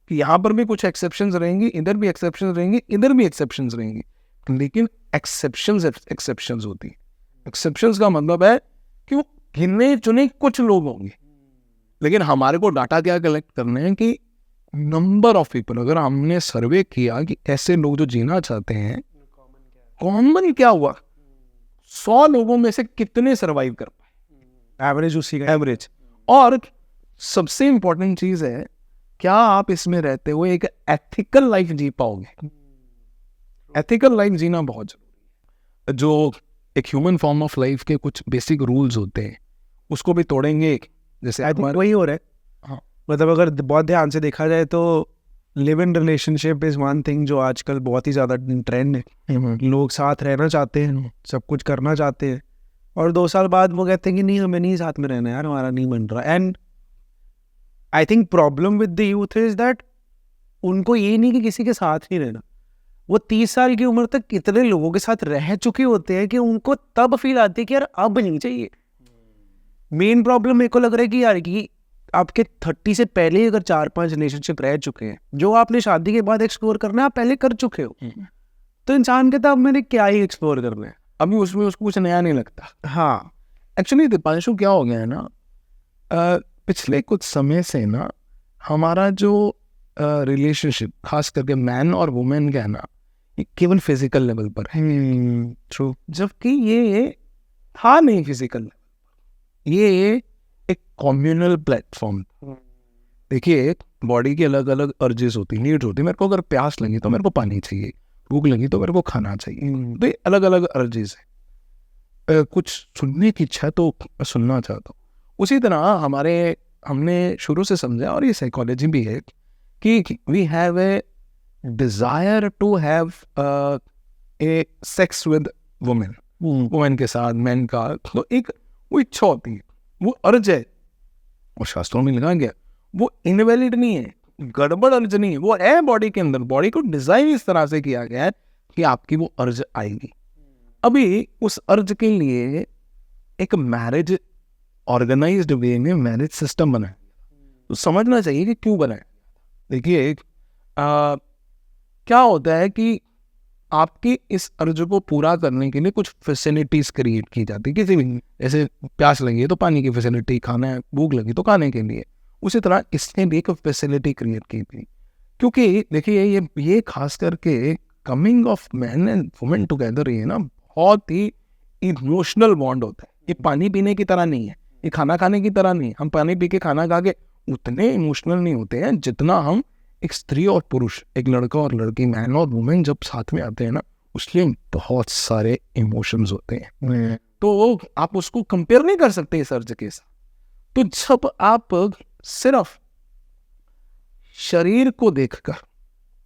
कि यहाँ पर भी कुछ एक्सेप्शंस रहेंगी, इधर भी एक्सेप्शंस रहेंगी, इधर भी एक्सेप्शंस रहेंगी, लेकिन एक्सेप्शंस होती है। एक्सेप्शंस का मतलब है कि वो गिने चुने कुछ लोग होंगे, लेकिन हमारे को डाटा क्या कलेक्ट करने हैं कि नंबर ऑफ पीपल, अगर हमने सर्वे किया कि ऐसे लोग जो जीना चाहते हैं, कॉमन क्या हुआ, 100 लोगों में से कितने सर्वाइव कर पाए, एवरेज उसी का एवरेज। और सबसे इंपॉर्टेंट चीज है, क्या आप इसमें रहते हुए एक एथिकल लाइफ जी पाओगे। एथिकल लाइफ जीना बहुत जरूरी है। जो एक ह्यूमन फॉर्म ऑफ लाइफ के कुछ बेसिक रूल्स होते हैं, उसको भी तोड़ेंगे। जैसे वही हो रहा है। हाँ, मतलब अगर बहुत ध्यान से देखा जाए तो live in relationship is one thing जो आजकल बहुत ही ज़्यादा ट्रेंड है। लोग साथ रहना चाहते हैं, सब कुछ करना चाहते हैं, और 2 साल बाद वो कहते हैं कि नहीं, हमें नहीं साथ में रहना यार, हमारा नहीं बन रहा। And I think problem with the youth is that उनको ये नहीं कि किसी के साथ ही रहना, वो 30 साल की उम्र तक कितने लोगों के साथ रह चुके होते हैं कि उनको तब फील आती है कि यार अब नहीं चाहिए। मेन प्रॉब्लम मेरे को लग रहा है कि यार कि आपके 30 से पहले ही अगर 4-5 रिलेशनशिप रह चुके हैं, जो आपने शादी के बाद एक्सप्लोर करना है आप पहले कर चुके हो, तो इंसान कहता है अब मैंने क्या ही एक्सप्लोर करना है, अभी उसमें उसको कुछ नया नहीं लगता। हाँ एक्चुअली दीपांशु क्या हो गया है ना, पिछले कुछ समय से ना हमारा जो रिलेशनशिप खास करके मैन और वुमेन का है ना, ये केवल फिजिकल लेवल पर है। ट्रू। जबकि ये था नहीं फिजिकल, ये एक कम्युनल प्लेटफॉर्म। देखिए, बॉडी की अलग अलग अर्जेस होती, नीड्स होती। मेरे को अगर प्यास लगी तो मेरे को पानी चाहिए, भूख लगी तो मेरे को खाना चाहिए, तो ये अलग अलग अर्जेस है। कुछ सुनने की इच्छा है तो सुनना चाहता हूँ। उसी तरह हमने शुरू से समझा, और ये साइकोलॉजी भी है, कि we have a desire to have a sex with women, women के साथ मैन का, तो एक वो इच्छा होती है, वो अर्ज है, और शास्त्रों में लिखा गया वो इनवैलिड नहीं है, गड़बड़ अर्ज नहीं है, वो है बॉडी के अंदर। बॉडी को डिजाइन इस तरह से किया गया है कि आपकी वो अर्ज आएगी। अभी उस अर्ज के लिए एक मैरिज ऑर्गेनाइज्ड वे में मैरिज सिस्टम बना है, तो समझना चाहिए कि क्यों बना है। देखिए, क्या होता है कि आपकी इस अर्ज को पूरा करने के लिए कुछ फैसिलिटीज क्रिएट की जाती है। किसी भी, जैसे प्यास लगी है तो पानी की फैसिलिटी, खाना है, भूख लगी तो खाने के लिए, उसी तरह इसने भी एक फैसिलिटी क्रिएट की थी। क्योंकि देखिए, ये खास करके coming of man and women together, ये ना बहुत ही इमोशनल बॉन्ड होता है। ये पानी पीने की तरह नहीं है, ये खाना खाने की तरह नहीं है। हम पानी पी के खाना खा के उतने इमोशनल नहीं होते हैं जितना हम एक स्त्री और पुरुष, एक लड़का और लड़की, मैन और वुमेन जब साथ में आते हैं ना, उसलिए बहुत सारे इमोशंस होते हैं। तो आप उसको कंपेयर नहीं कर सकते इस अर्ज के साथ। तो जब आप सिर्फ शरीर को देखकर,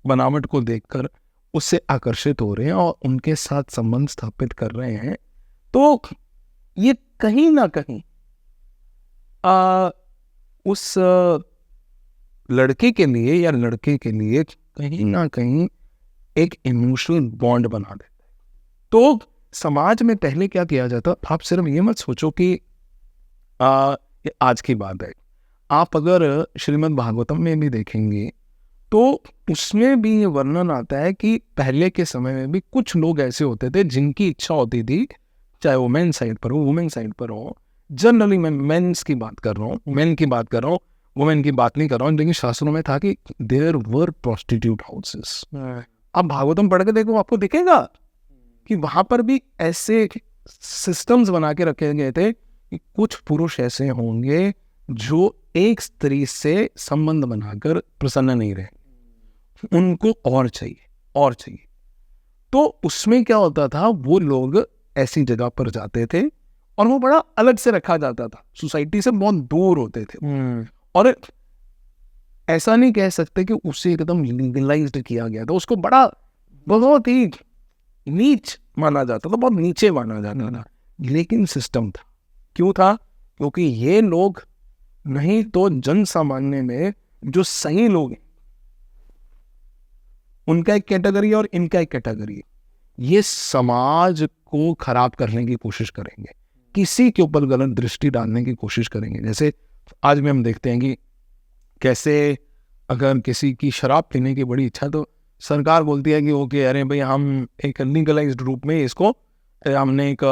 बनावट को देखकर उससे आकर्षित हो रहे हैं और उनके साथ संबंध स्थापित कर रहे हैं, तो ये कहीं ना कहीं उस लड़के के लिए या लड़के के लिए कहीं ना कहीं एक इमोशनल बॉन्ड बना देता है। तो समाज में पहले क्या किया जाता, आप सिर्फ ये मत सोचो कि ये आज की बात है। आप अगर श्रीमद् भागवतम में भी देखेंगे तो उसमें भी ये वर्णन आता है कि पहले के समय में भी कुछ लोग ऐसे होते थे जिनकी इच्छा होती थी, चाहे वो मेन साइड पर हो, वुमेन साइड पर हो। जनरली मैं मेंस की बात कर रहा हूँ, मेन की बात कर रहा हूँ, वुमेन की बात नहीं कर रहा हूँ। लेकिन शास्त्रों में था कि देयर वर प्रोस्टिट्यूट हाउसेस। आप भागवतम पढ़ के देखो, आपको दिखेगा कि वहां पर भी ऐसे सिस्टम्स बना के रखे गए थे कि कुछ पुरुष ऐसे होंगे जो एक स्त्री से संबंध बनाकर प्रसन्न नहीं रहे, उनको और चाहिए। तो उसमें क्या होता था, वो लोग ऐसी जगह पर जाते थे और वो बड़ा अलग से रखा जाता था, सोसाइटी से बहुत दूर होते थे। और ऐसा नहीं कह सकते कि उसे एकदम लीगलाइज्ड किया गया था, उसको बड़ा बहुत ही नीच माना जाता था, बहुत नीचे माना जाता था। लेकिन सिस्टम था। क्यों था? क्योंकि ये लोग नहीं तो जन सामान्य में जो सही लोग हैं उनका एक कैटेगरी और इनका एक कैटेगरी, ये समाज को खराब करने की कोशिश करेंगे, किसी के ऊपर गलत दृष्टि डालने की कोशिश करेंगे। जैसे आज में हम देखते हैं कि कैसे अगर किसी की शराब पीने की बड़ी इच्छा, तो सरकार बोलती है कि ओके, अरे भाई हम एक लीगलाइज्ड रूप में इसको, हमने एक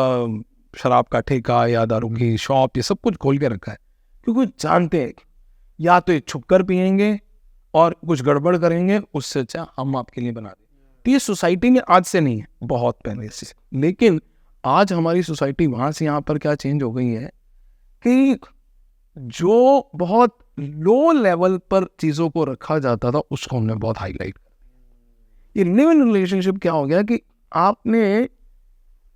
शराब का ठेका या दारू की शॉप, ये सब कुछ खोल के रखा है, क्योंकि जानते हैं या तो ये छुप कर पियेंगे और कुछ गड़बड़ करेंगे, उससे अच्छा हम आपके लिए बना दें। तो ये सोसाइटी में आज से नहीं है, बहुत पहले से। लेकिन आज हमारी सोसाइटी वहाँ से यहाँ पर क्या चेंज हो गई है कि जो बहुत लो लेवल पर चीज़ों को रखा जाता था, उसको हमने बहुत हाईलाइट कर दिया। ये लिव इन रिलेशनशिप क्या हो गया कि आपने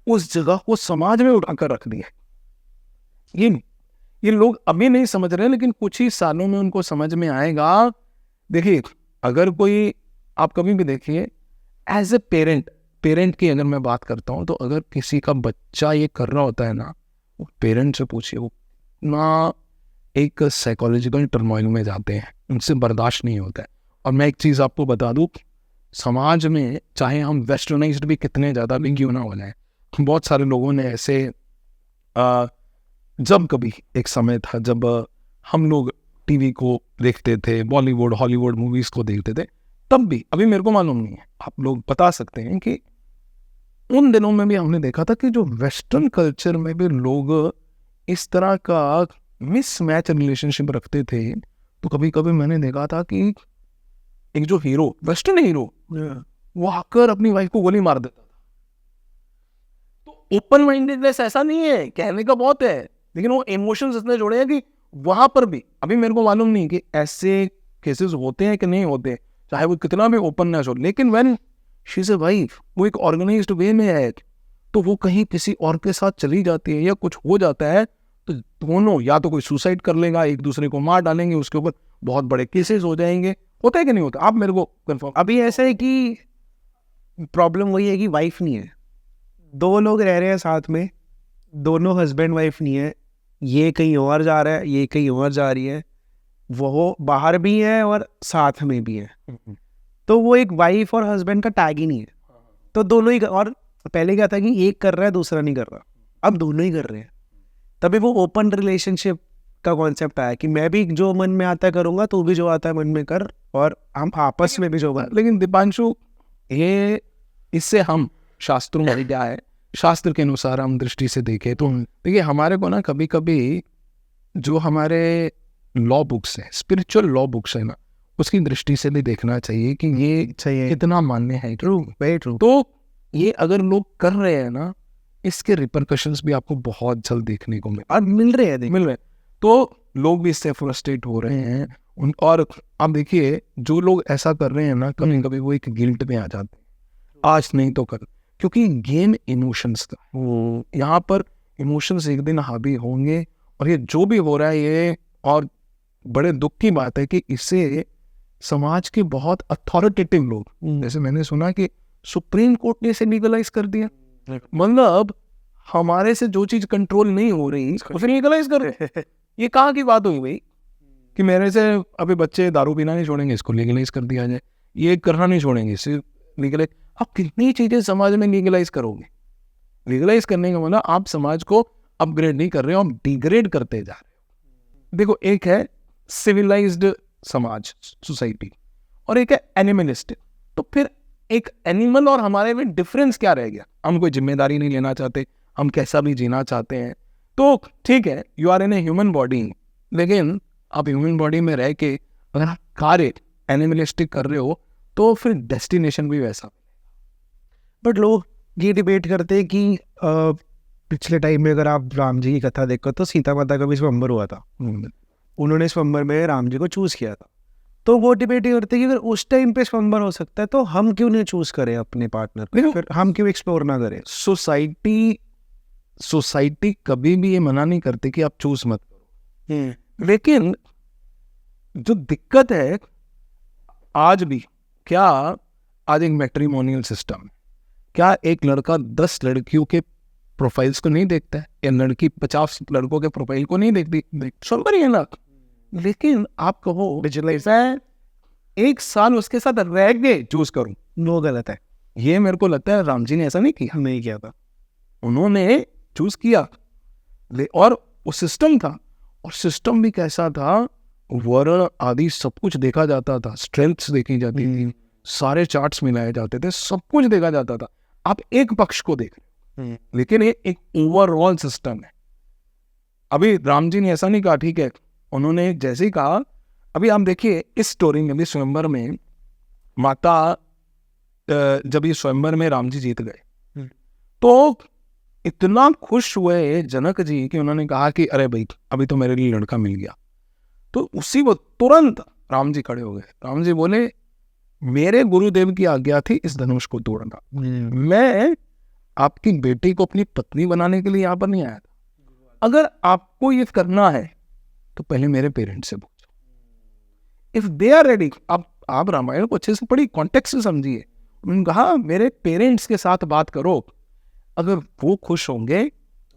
उस जगह को समाज में उठाकर रख दिया। ये लोग अभी नहीं समझ रहे, लेकिन कुछ ही सालों में उनको समझ में आएगा। देखिए, अगर कोई, आप कभी भी देखिए, एज ए पेरेंट की अगर मैं बात करता हूँ, तो अगर किसी का बच्चा ये कर रहा होता है ना, वो पेरेंट से पूछिए, वो ना एक साइकोलॉजिकल टर्मोइल में जाते हैं, उनसे बर्दाश्त नहीं होता है। और मैं एक चीज़ आपको बता दूँ, समाज में चाहे हम वेस्टर्नाइज्ड भी कितने ज़्यादा भी क्यों ना हो जाए, बहुत सारे लोगों ने ऐसे जब कभी एक समय था जब हम लोग टीवी को देखते थे, बॉलीवुड हॉलीवुड मूवीज़ को देखते थे, तब भी, अभी मेरे को मालूम नहीं है, आप लोग बता सकते हैं कि उन दिनों में भी हमने देखा था कि जो वेस्टर्न कल्चर में भी लोग इस तरह का मिसमैच रिलेशनशिप रखते थे। तो कभी कभी मैंने देखा था कि एक जो हीरो, वेस्टर्न हीरो, वो आकर अपनी वाइफ को गोली मार देता था। तो ओपन माइंडेडनेस ऐसा नहीं है, कहने का बहुत है, लेकिन वो इमोशंस इतने जुड़े हैं कि वहां पर भी, अभी मेरे को मालूम नहीं कि ऐसे केसेस होते हैं कि नहीं होते, चाहे वो कितना भी ओपननेस हो, लेकिन when she is a wife, वो एक ऑर्गेनाइज्ड वे में है, तो वो कहीं किसी और के साथ चली जाती है या कुछ हो जाता है, तो दोनों या तो कोई सुसाइड कर लेगा, एक दूसरे को मार डालेंगे, उसके ऊपर बहुत बड़े केसेस हो जाएंगे। होता है कि नहीं होता? आप मेरे को कंफर्म। अभी ऐसा है कि प्रॉब्लम वही है कि वाइफ नहीं है, दो लोग रह रहे हैं साथ में, दोनों हस्बैंड वाइफ नहीं है, ये कहीं और जा रहा है, ये कहीं और जा रही है, वो बाहर भी है और साथ में भी है, तो वो एक वाइफ और हस्बैंड का टैग ही नहीं है। तो दोनों ही, और पहले क्या था कि एक कर रहा है दूसरा नहीं कर रहा, अब दोनों ही कर रहे हैं। तभी वो ओपन रिलेशनशिप का कॉन्सेप्ट आया कि मैं भी जो मन में आता है करूंगा, तू भी जो आता है मन में कर, और हम आपस में भी जो बन। लेकिन दीपांशु, ये इससे हम शास्त्रों में क्या है, शास्त्र के अनुसार हम दृष्टि से देखें तो देखिए, हमारे को ना कभी कभी जो हमारे लॉ बुक्स हैं, स्पिरिचुअल लॉ बुक्स है ना, उसकी दृष्टि से भी देखना चाहिए कि ये कितना मान्य है। True, very true. तो ये अगर लोग कर रहे हैं ना, इसके रिपरकशंस भी आपको बहुत जल्द देखने को मिल रहे हैं। तो लोग भी इससे फ्रस्ट्रेट हो रहे हैं। और आप देखिए, जो लोग ऐसा कर रहे हैं ना, कभी कभी वो एक गिल्ट में आ जाते हैं, आज नहीं तो कल, क्योंकि गेम इमोशंस का, यहाँ पर इमोशंस एक दिन हावी होंगे। और ये जो भी हो रहा है, ये और बड़े दुख की बात है कि इससे समाज के बहुत अथॉरिटेटिव लोग, जैसे मैंने सुना कि सुप्रीम कोर्ट ने इसे लीगलाइज कर दिया। मतलब हमारे से जो चीज कंट्रोल नहीं हो रही उसे लीगलाइज कर रहे। ये कहाँ की बात हुई भाई कि मेरे से अभी बच्चे दारू पीना नहीं छोड़ेंगे, इसको लीगलाइज कर दिया जाए, ये करना नहीं छोड़ेंगे, इसे लीगलाइज। आप कितनी चीजें समाज में लीगलाइज करोगे? लीगलाइज करने का मतलब आप समाज को अपग्रेड नहीं कर रहे हो, आप डिग्रेड करते जा रहे हो। देखो, एक है सिविलाइज्ड समाज, सोसाइटी, और एक है एनिमलिस्टिक। तो फिर एक एनिमल और हमारे में डिफरेंस क्या रह गया? हम कोई जिम्मेदारी नहीं लेना चाहते, हम कैसा भी जीना चाहते हैं। तो ठीक है, you are in a human body, लेकिन आप ह्यूमन बॉडी में रह के अगर आप कार्य एनिमलिस्टिक कर रहे हो, तो फिर डेस्टिनेशन भी वैसा। बट लोग ये डिबेट करते हैं कि पिछले टाइम में अगर आप राम जी की कथा देखो तो सीता माता का भी स्वयंवर हुआ था, उन्होंने स्वयंवर में राम जी को चूज किया था। तो वो डिबेट ये करते हैं कि अगर उस टाइम पे स्वयंवर हो सकता है, तो हम क्यों नहीं चूज करें अपने पार्टनर को, फिर हम क्यों एक्सप्लोर ना करें? सोसाइटी कभी भी ये मना नहीं करती कि आप चूज मत करो, लेकिन जो दिक्कत है आज भी, क्या आज एक मैट्रिमोनियल सिस्टम, क्या एक लड़का 10 लड़कियों के प्रोफाइल्स को नहीं देखता है, या लड़की 50 लड़कों के प्रोफाइल को नहीं देखती? सुन पर है ना। लेकिन आप कहो मैं 1 साल उसके साथ रह के चूज करूं, वो गलत है। ये मेरे को लगता है राम जी ने ऐसा नहीं किया था। उन्होंने चूज किया, और वो सिस्टम था, और सिस्टम भी कैसा था, वर्ण आदि सब कुछ देखा जाता था, स्ट्रेंथ्स देखी जाती थी, सारे चार्ट्स मिलाए जाते थे, सब कुछ देखा जाता था। आप एक पक्ष को देख रहे हो, लेकिन ये एक ओवरऑल सिस्टम है। अभी राम जी ने ऐसा नहीं कहा, ठीक है, उन्होंने जैसे ही कहा, अभी आप देखिए इस स्टोरी में भी स्वयंवर में माता जब ये स्वयंवर में राम जी जीत गए तो इतना खुश हुए जनक जी कि उन्होंने कहा कि अरे भाई अभी तो मेरे लिए लड़का मिल गया। तो उसी वक्त तुरंत राम जी खड़े हो गए। राम जी बोले मेरे गुरुदेव की आज्ञा थी इस धनुष को तोड़ना, मैं आपकी बेटी को अपनी पत्नी बनाने के लिए यहाँ पर नहीं आया था। अगर आपको ये करना है तो पहले मेरे पेरेंट्स से पूछो, इफ दे आर रेडी। आप रामायण को अच्छे से पढ़ी, कॉन्टेक्स्ट से समझिए। उन्होंने कहा मेरे पेरेंट्स के साथ बात करो, अगर वो खुश होंगे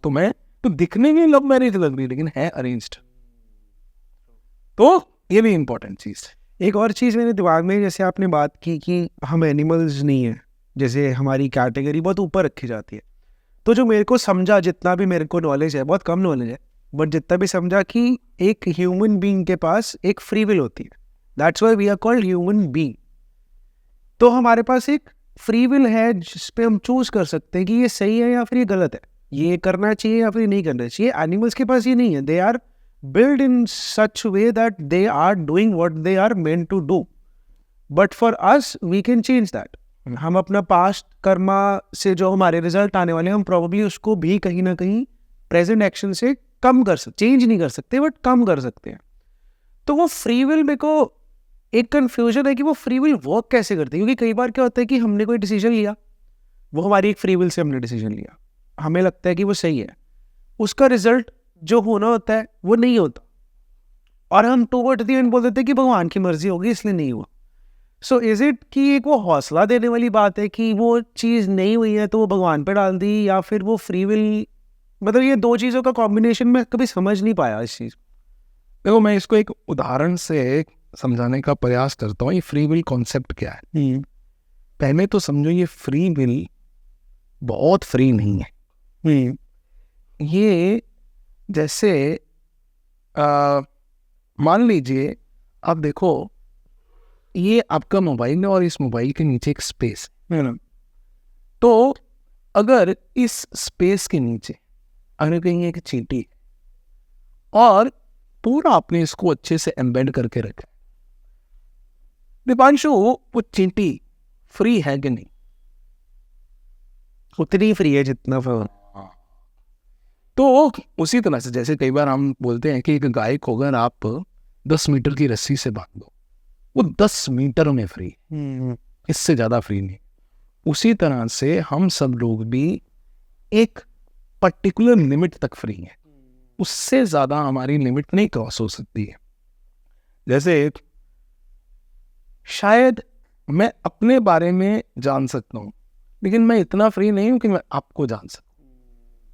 तो मैं, तो दिखने में लव मैरिज लग रही लेकिन है अरेंज्ड। तो ये भी इंपॉर्टेंट चीज है। एक और चीज़ मेरे दिमाग में, जैसे आपने बात की कि हम एनिमल्स नहीं हैं, जैसे हमारी कैटेगरी बहुत ऊपर रखी जाती है, तो जो मेरे को समझा, जितना भी मेरे को नॉलेज है, बहुत कम नॉलेज है, बट जितना भी समझा कि एक ह्यूमन बीइंग के पास एक फ्री विल होती है, that's why we are called human being. तो हमारे पास एक फ्री विल है जिस पे हम चूज कर सकते हैं कि ये सही है या फिर ये गलत है, ये करना चाहिए या फिर नहीं करना चाहिए। एनिमल्स के पास ये नहीं है, they are built in such way that they are doing what they are meant to do, but for us we can change that. हम अपना पास्ट कर्मा से जो हमारे रिजल्ट आने वाले हैं, हम प्रॉब्ली उसको भी कहीं ना कहीं प्रेजेंट एक्शन से कम कर सकते, चेंज नहीं कर सकते बट कम कर सकते हैं। तो वो फ्री विल, मेरे को एक कंफ्यूजन है कि वो फ्री विल वर्क कैसे करती है, क्योंकि कई बार क्या होता है कि हमने कोई डिसीजन लिया, वो हमारी एक फ्री विल से हमने डिसीजन लिया, हमें लगता है कि वो सही है, उसका रिजल्ट जो होना होता है वो नहीं होता, और हम टुवर्ड्स द एंड बोल देते हैं कि भगवान की मर्जी होगी इसलिए नहीं हुआ। सो इज इट कि एक वो हौसला देने वाली बात है कि वो चीज़ नहीं हुई है तो वो भगवान पे डाल दी, या फिर वो फ्री विल, मतलब ये दो चीज़ों का कॉम्बिनेशन में कभी समझ नहीं पाया इस चीज़। देखो मैं इसको एक उदाहरण से समझाने का प्रयास करता हूँ। ये फ्री विल कॉन्सेप्ट क्या है, पहले तो समझो ये फ्री विल बहुत फ्री नहीं है। ये जैसे मान लीजिए आप देखो, ये आपका मोबाइल है और इस मोबाइल के नीचे एक स्पेस है ना, तो अगर इस स्पेस के नीचे अगर कहीं एक चींटी है और पूरा आपने इसको अच्छे से एम्बेड करके रखा, दीपांशु वो चींटी फ्री है कि नहीं? उतनी फ्री है जितना तो उसी तरह से जैसे कई बार हम बोलते हैं कि एक गाय को अगर आप 10 मीटर की रस्सी से बांध दो, वो 10 मीटर में फ्री, इससे ज्यादा फ्री नहीं। उसी तरह से हम सब लोग भी एक पर्टिकुलर लिमिट तक फ्री हैं, उससे ज्यादा हमारी लिमिट नहीं क्रॉस हो सकती है। जैसे शायद मैं अपने बारे में जान सकता हूँ, लेकिन मैं इतना फ्री नहीं हूं कि मैं आपको जान सकूं।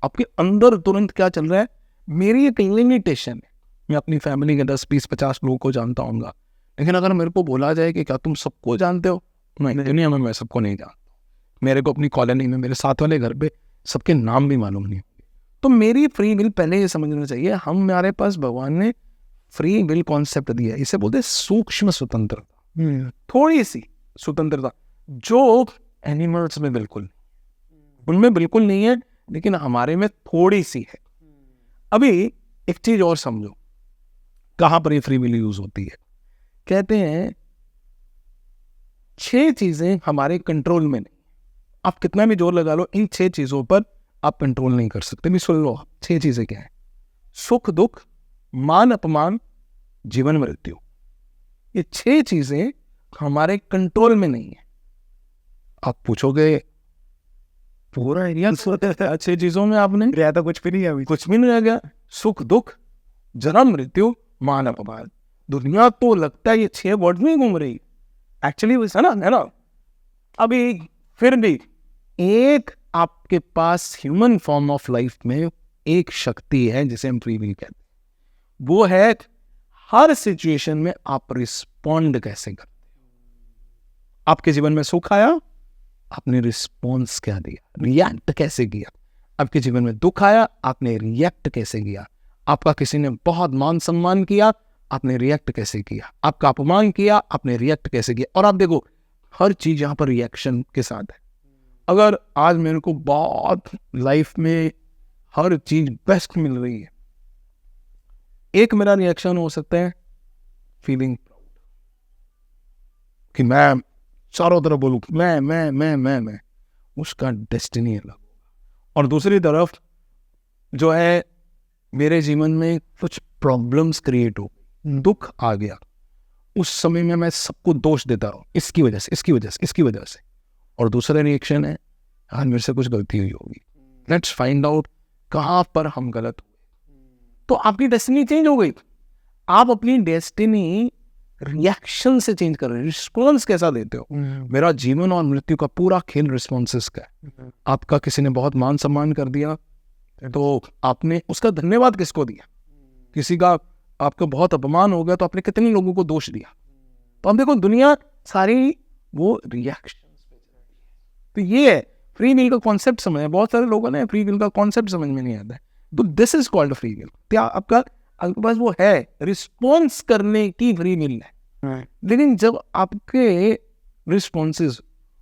आपके अंदर तुरंत क्या चल रहा है, मेरी एक लिमिटेशन है। मैं अपनी फैमिली के 10, 20, 50 लोगों को जानता हूँगा, लेकिन अगर मेरे को बोला जाए कि क्या तुम सबको जानते हो, नहीं, दुनिया में मैं सबको नहीं जानता। मेरे को अपनी कॉलोनी में मेरे साथ वाले घर पे सबके नाम भी मालूम नहीं होंगे। तो मेरी फ्री विल पहले ये समझना चाहिए, हमारे पास भगवान ने फ्री विल कॉन्सेप्ट दिया है, इसे बोलते सूक्ष्म स्वतंत्रता, थोड़ी सी स्वतंत्रता जो एनिमल्स में बिल्कुल, उनमें बिल्कुल नहीं है, लेकिन हमारे में थोड़ी सी है। अभी एक चीज और समझो, कहां पर ये फ्री विल यूज होती है। कहते हैं 6 चीजें हमारे कंट्रोल में नहीं, आप कितना भी जोर लगा लो, इन 6 चीजों पर आप कंट्रोल नहीं कर सकते। भी सुन लो 6 चीजें क्या है, सुख दुख, मान अपमान, जीवन मृत्यु। ये 6 चीजें हमारे कंट्रोल में नहीं है। आप पूछोगे पूरा एरिया 6 चीजों में आपने रहा था, कुछ भी नहीं है, कुछ भी नहीं रह गया। सुख दुख, जन्म मृत्यु, मान अपमान, दुनिया तो लगता है ये 6 वर्ड में घूम रही एक्चुअली, है ना। अभी फिर भी एक आपके पास ह्यूमन फॉर्म ऑफ लाइफ में एक शक्ति है जिसे हम फ्री विल कहते हैं, वो है हर सिचुएशन में आप रिस्पॉन्ड कैसे करते हो। आपके जीवन में सुख आया, आपने रिस्पॉन्स क्या दिया, रिएक्ट कैसे किया। आपके जीवन में दुख आया, आपने रिएक्ट कैसे किया। आपका किसी ने बहुत मान सम्मान किया, आपने रिएक्ट कैसे किया, आपका अपमान किया, आपने रिएक्ट कैसे किया। और आप देखो हर चीज यहाँ पर रिएक्शन के साथ है। अगर आज मेरे को बहुत लाइफ में हर चीज बेस्ट मिल रही है, एक मेरा रिएक्शन हो सकता है फीलिंग प्राउड, कि मैं चारों तरफ बोलूं मैं, उसका डेस्टिनी अलग होगा। और दूसरी तरफ जो है मेरे जीवन में कुछ प्रॉब्लम्स क्रिएट हो, दुख आ गया, उस समय में मैं सबको दोष देता रहूं, इसकी वजह से। और दूसरा रिएक्शन है यार मेरे से कुछ गलती हुई होगी, लेट्स फाइंड आउट कहाँ पर हम गलत हुए। तो आपकी डेस्टिनी चेंज हो गई। आप अपनी डेस्टिनी रिएक्शन से चेंज कर रहे हैं। रिस्पॉन्स कैसा देते हो? मेरा जीवन और मृत्यु का पूरा खेल रिस्पॉन्सेस का है। आपका किसी ने बहुत मान सम्मान कर दिया तो आपने उसका धन्यवाद किसको दिया? किसी का आपको बहुत अपमान हो गया तो आपने कितने लोगों को दोष दिया? तो हम देखो दुनिया सारी वो रिएक्शन। तो ये है फ्री विल का कॉन्सेप्ट समझ है। बहुत सारे लोगों ने फ्री विल का कॉन्सेप्ट समझ में नहीं आता है। तो this is called free will. क्या आपके पास वो है रिस्पॉन्स करने की फ्री विल है। लेकिन जब आपके रिस्पॉन्सेज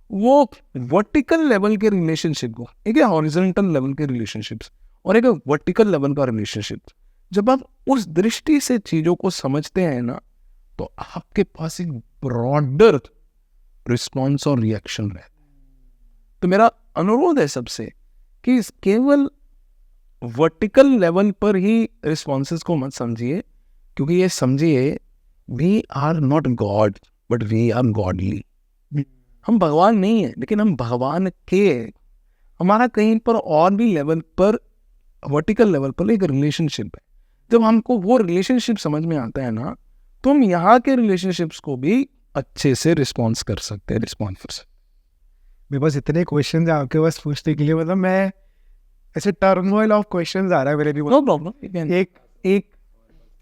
वो वर्टिकल लेवल के रिलेशनशिप को, एक है हॉरिजॉन्टल लेवल के रिलेशनशिप्स और एक है वर्टिकल लेवल का रिलेशनशिप, जब आप उस दृष्टि से चीजों को समझते हैं ना, तो आपके पास एक ब्रॉडर रिस्पॉन्स और रिएक्शन रहता है। तो मेरा अनुरोध है सबसे कि केवल वर्टिकल लेवल पर ही रिस्पॉन्सेस को मत समझिए, क्योंकि ये समझिए we are not God but we are godly. हम भगवान नहीं है लेकिन हम भगवान के, हमारा कहीं पर और भी लेवल पर वर्टिकल लेवल पर एक रिलेशनशिप है। जब हमको वो रिलेशनशिप समझ में आता है ना, तो हम यहाँ के रिलेशनशिप्स को भी अच्छे से रिस्पॉन्स कर सकते हैं, रिस्पॉन्स कर सकते हैं। मेरे पास इतने क्वेश्चन है आपके पास पूछने के लिए, मतलब मैं ऐसे टर्मोइल ऑफ क्वेश्चंस आ रहा है मेरे लिए। No problem. एक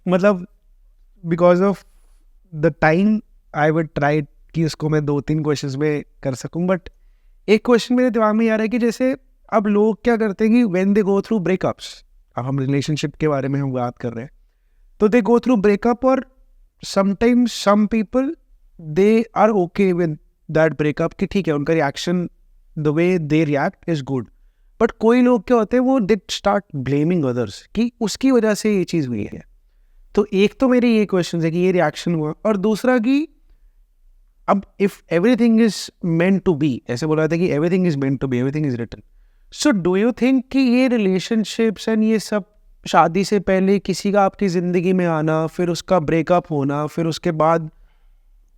मतलब because of the time I would try कि उसको मैं 2-3 क्वेश्चंस में कर सकूं, बट एक क्वेश्चन मेरे दिमाग में आ रहा है कि जैसे अब लोग क्या करते हैं कि when they go through breakups, अब हम रिलेशनशिप के बारे में हम बात कर रहे हैं, तो दे गो थ्रू ब्रेकअप और sometimes some people they are okay with that breakup कि ठीक है उनका reaction the way they react is good. But कोई लोग क्या होते हैं वो दे स्टार्ट ब्लेमिंग अदर्स कि उसकी वजह से ये चीज़ हुई है। तो एक तो मेरी ये क्वेश्चन है कि ये रिएक्शन हुआ, और दूसरा कि अब if everything is meant to be, ऐसे बोला था कि everything is meant to be, everything is written, so do you think कि ये रिलेशनशिप्स एंड ये सब शादी से पहले किसी का आपकी ज़िंदगी में आना, फिर उसका ब्रेकअप होना, फिर उसके बाद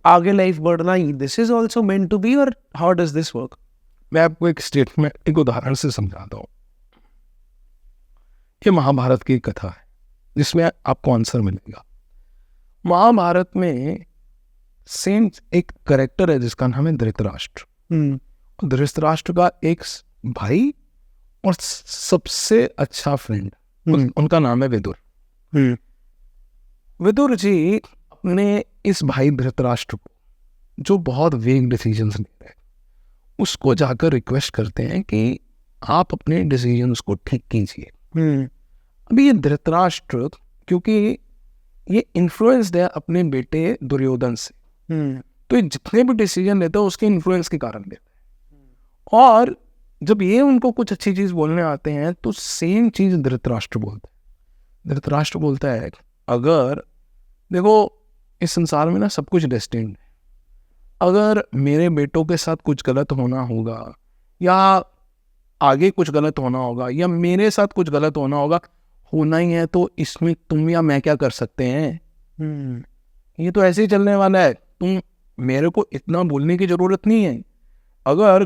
आगे लाइफ बढ़ना, this is also meant to be, और हाउ डज दिस वर्क? मैं आपको एक स्टेटमेंट, एक उदाहरण से समझाता हूँ। ये महाभारत की कथा है जिसमें आपको आंसर मिलेगा। महाभारत में सेम एक करेक्टर है जिसका नाम है धृतराष्ट्र। धृतराष्ट्र का एक भाई और सबसे अच्छा फ्रेंड, उनका नाम है विदुर। विदुर जी अपने इस भाई धृतराष्ट्र को, जो बहुत वेग डिसीजंस ले रहे हैं, उसको जाकर रिक्वेस्ट करते हैं कि आप अपने डिसीजंस को ठीक कीजिए। अभी ये धृतराष्ट्र क्योंकि ये इन्फ्लुएंस्ड है अपने बेटे दुर्योधन से, तो ये जितने भी डिसीजन लेते हैं उसके इन्फ्लुएंस के कारण लेते हैं। और जब ये उनको कुछ अच्छी चीज बोलने आते हैं तो सेम चीज धृतराष्ट्र बोलता है। धृतराष्ट्र बोलता है अगर देखो इस संसार में ना सब कुछ डेस्टिन्ड है, अगर मेरे बेटों के साथ कुछ गलत होना होगा या आगे कुछ गलत होना होगा या मेरे साथ कुछ गलत होना ही है, तो इसमें तुम या मैं क्या कर सकते हैं? ये तो ऐसे ही चलने वाला है, तुम मेरे को इतना बोलने की जरूरत नहीं है। अगर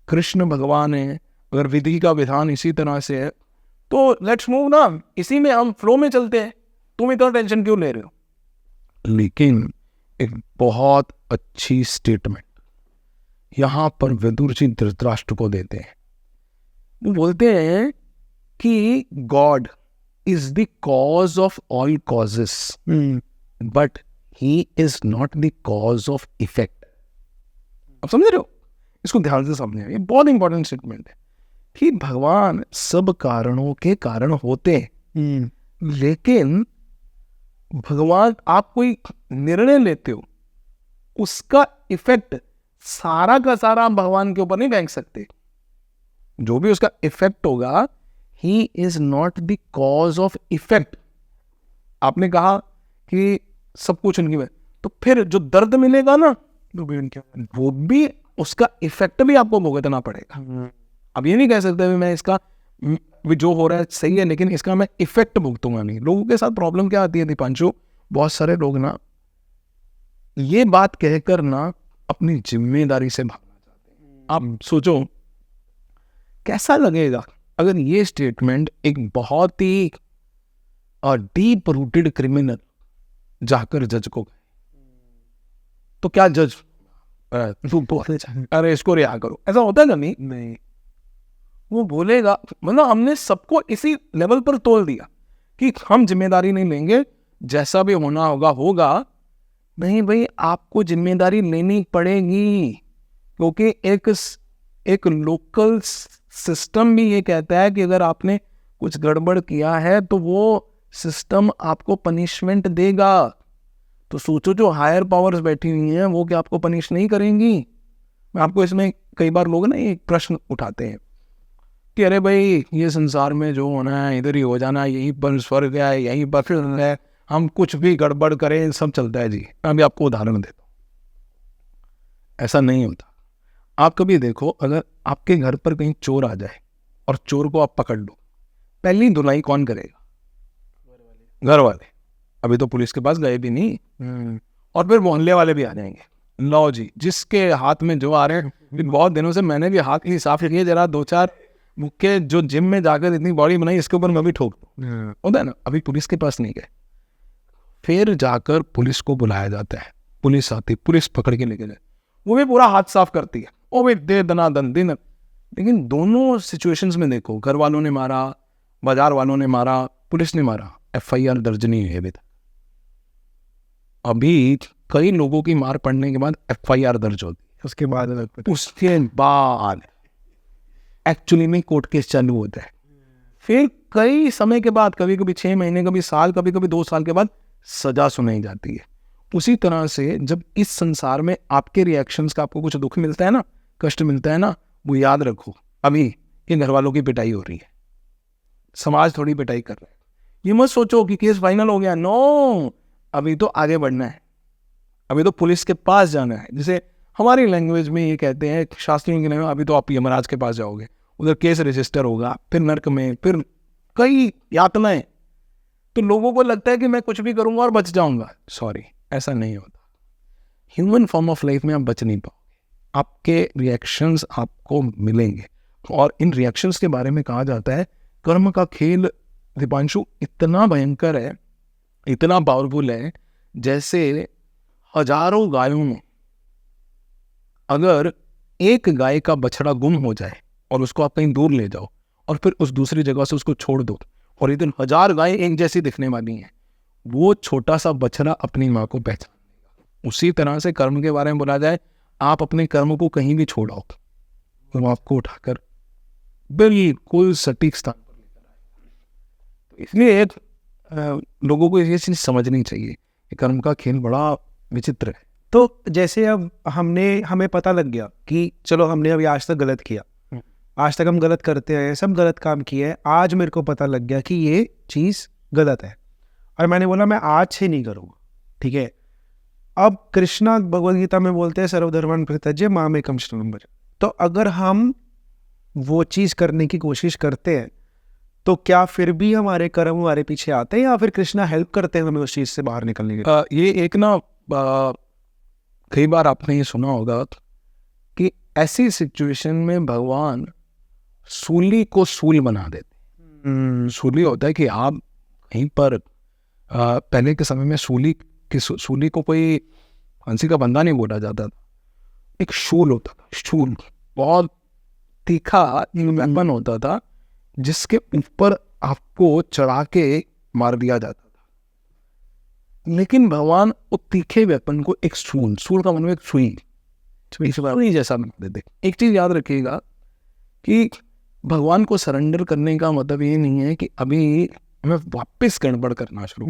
कृष्ण भगवान है, अगर विधि का विधान इसी तरह से है, तो लेट्स मूव ना, इसी में हम फ्लो में चलते हैं, तुम इतना टेंशन क्यों ले रहे हो? लेकिन एक बहुत अच्छी स्टेटमेंट यहाँ पर विदुर जी धृतराष्ट्र को देते हैं। वो बोलते हैं कि God is the cause of all causes but he is not the cause of effect. आप समझ रहे हो? इसको ध्यान से समझे, ये बहुत इंपॉर्टेंट स्टेटमेंट है कि भगवान सब कारणों के कारण होते हैं, लेकिन भगवान, आप कोई निर्णय लेते हो, उसका इफेक्ट सारा का सारा आप भगवान के ऊपर नहीं फेंक सकते। जो भी उसका इफेक्ट होगा, he is not the cause of effect. आपने कहा कि सब कुछ उनकी वजह, तो फिर जो दर्द मिलेगा ना, वो भी उसका इफेक्ट भी आपको भुगतना पड़ेगा। अब ये नहीं कह सकते मैं इसका जो हो रहा है सही है, लेकिन इसका मैं इफेक्ट भुगतूंगा नहीं। लोगों के साथ प्रॉब्लम क्या आती है दीपांशु, बहुत सारे लोग ना ये बात कहकर ना अपनी जिम्मेदारी से भागना चाहते हैं। आप सोचो कैसा लगेगा अगर ये स्टेटमेंट एक बहुत ही डीप रूटेड क्रिमिनल जाकर जज को कहे, तो क्या जज अरे इसको रिहा करो, ऐसा होता है नहीं। वो बोलेगा, मतलब हमने सबको इसी लेवल पर तोल दिया कि हम जिम्मेदारी नहीं लेंगे, जैसा भी होना होगा होगा। नहीं भाई, आपको जिम्मेदारी लेनी पड़ेगी, क्योंकि एक लोकल सिस्टम भी ये कहता है कि अगर आपने कुछ गड़बड़ किया है तो वो सिस्टम आपको पनिशमेंट देगा। तो सोचो जो हायर पावर्स बैठी हुई हैं वो क्या आपको पनिश नहीं करेंगी? मैं आपको इसमें कई बार लोग ना एक प्रश्न उठाते हैं कि अरे भाई ये संसार में जो होना है इधर ही हो जाना है, यहीं पर स्वर्ग है, यहीं पर फिर है, हम कुछ भी गड़बड़ करें सब चलता है जी। मैं अभी आपको उदाहरण देता हूँ, ऐसा नहीं होता। आप कभी देखो, अगर आपके घर पर कहीं चोर आ जाए और चोर को आप पकड़ लो, पहली धुलाई कौन करेगा? घर वाले। अभी तो पुलिस के पास गए भी नहीं, और फिर मोहल्ले वाले भी आ जाएंगे, लो जी जिसके हाथ में जो आ रहे हैं। बहुत दिनों से मैंने भी हाथ ही साफ किए, जरा 2-4 मुक्के जो जिम में जाकर इतनी बॉडी बनाई, इसके ऊपर मैं भी ठोक दूं, होता है ना। अभी पुलिस के पास नहीं गए, फिर जाकर पुलिस को बुलाया जाता है, पुलिस आती, पुलिस पकड़ के लेके जाए, वो भी पूरा हाथ साफ करती है, वो भी दे दना दन दिन। लेकिन दोनों सिचुएशंस में देखो, घर वालों ने मारा, बाजार वालों ने मारा, पुलिस ने मारा, FIR दर्ज नहीं हुई अभी तक। अभी कई लोगों की मार पड़ने के बाद FIR दर्ज होती है, उसके बाद एक्चुअली में कोर्ट केस चालू होता है। फिर कई समय के बाद, कभी कभी 6 महीने, कभी साल, कभी कभी 2 साल के बाद सजा सुनाई जाती है। उसी तरह से जब इस संसार में आपके रिएक्शंस का आपको कुछ दुख मिलता है ना, कष्ट मिलता है ना, वो याद रखो, अभी ये घर वालों की पिटाई हो रही है, समाज थोड़ी पिटाई कर रहा है। ये मत सोचो कि केस फाइनल हो गया, नो, अभी तो आगे बढ़ना है, अभी तो पुलिस के पास जाना है। जैसे हमारी लैंग्वेज में ये कहते हैं, शास्त्रीय के अभी तो आप यमराज के पास जाओगे, उधर केस रजिस्टर होगा, फिर नर्क में, फिर कई यातनाएं। तो लोगों को लगता है कि मैं कुछ भी करूंगा और बच जाऊंगा। सॉरी, ऐसा नहीं होता। ह्यूमन फॉर्म ऑफ लाइफ में आप बच नहीं पाओगे, आपके रिएक्शंस आपको मिलेंगे। और इन रिएक्शंस के बारे में कहा जाता है, कर्म का खेल दीपांशु इतना भयंकर है, इतना पावरफुल है, जैसे हजारों गायों में अगर एक गाय का बछड़ा गुम हो जाए और उसको आप कहीं दूर ले जाओ और फिर उस दूसरी जगह से उसको छोड़ दो, और इतने 1000 गाय एक जैसी दिखने वाली हैं, वो छोटा सा बछड़ा अपनी माँ को पहचानेगा। उसी तरह से कर्म के बारे में बोला जाए, आप अपने कर्म को कहीं भी छोड़ाओ तो वो आपको उठाकर बिल्कुल सटीक स्थान पर लेकर आएगा। तो इसलिए लोगों को ये चीज़ समझनी चाहिए कि कर्म का खेल बड़ा विचित्र है। तो जैसे अब हमें पता लग गया कि चलो हमने अभी आज तक गलत किया, आज तक हम गलत करते हैं, सब गलत काम किए हैं, आज मेरे को पता लग गया कि ये चीज़ गलत है और मैंने बोला मैं आज से नहीं करूँगा, ठीक है। अब कृष्णा भगवद गीता में बोलते हैं सर्वधर्मान् परित्यज्य मामेकं शरणं व्रज। तो अगर हम वो चीज़ करने की कोशिश करते हैं तो क्या फिर भी हमारे कर्म हमारे पीछे आते हैं, या फिर कृष्णा हेल्प करते हैं हमें उस चीज़ से बाहर निकलने के लिए? ये एक ना कई बार आपने ये सुना होगा कि ऐसी सिचुएशन में भगवान सूली को सूल बना देते। सूली होता है कि आप कहीं पर पहले के समय में सूली को कोई हंसी का बंदा नहीं बोला जाता था, एक शूल होता था, शूल बहुत तीखा वेपन होता था जिसके ऊपर आपको चढ़ा के मार दिया जाता था। लेकिन भगवान वो तीखे वेपन को एक सूल का मतलब एक सुई जैसा बना देते। एक चीज याद रखिएगा कि भगवान को सरेंडर करने का मतलब ये नहीं है कि अभी हमें वापस गड़बड़ करना शुरू,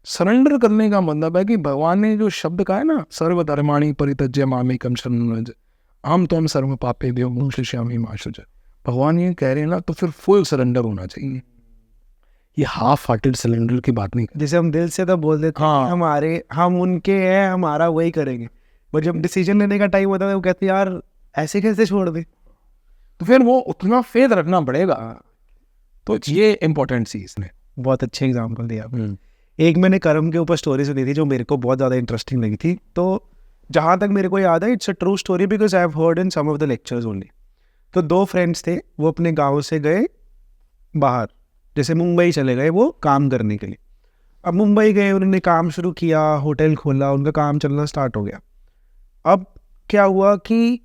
सरेंडर करने का मतलब है कि भगवान ने जो शब्द कहा है ना, सर्वधर्माणि परित्यज्य मामेकं शरणं व्रज अहं त्वं सर्व पापेभ्यो मोक्षयिष्यामि मा शुचः। भगवान ये कह रहे हैं ना, तो फिर फुल सरेंडर होना चाहिए। ये हाफ हार्टेड सरेंडर की बात नहीं। जैसे हम दिल से तो बोल देते हैं हाँ, हम उनके हैं, हमारा वही करेंगे, पर जब डिसीजन लेने का टाइम होता है वो कहते हैं यार ऐसे कैसे छोड़ दे। तो फिर वो उतना फेथ रखना पड़ेगा। तो ये इम्पोर्टेंट चीज ने बहुत अच्छे एग्जाम्पल दिया आपने। एक मैंने कर्म के ऊपर स्टोरी सुनी थी जो मेरे को बहुत ज़्यादा इंटरेस्टिंग लगी थी। तो जहाँ तक मेरे को याद है, it's a true story because I have heard in some of the lectures only. तो 2 फ्रेंड्स थे, वो अपने गांव से गए बाहर, जैसे मुंबई चले गए वो काम करने के लिए। अब मुंबई गए, उन्होंने काम शुरू किया, होटल खोला, उनका काम चलना स्टार्ट हो गया। अब क्या हुआ कि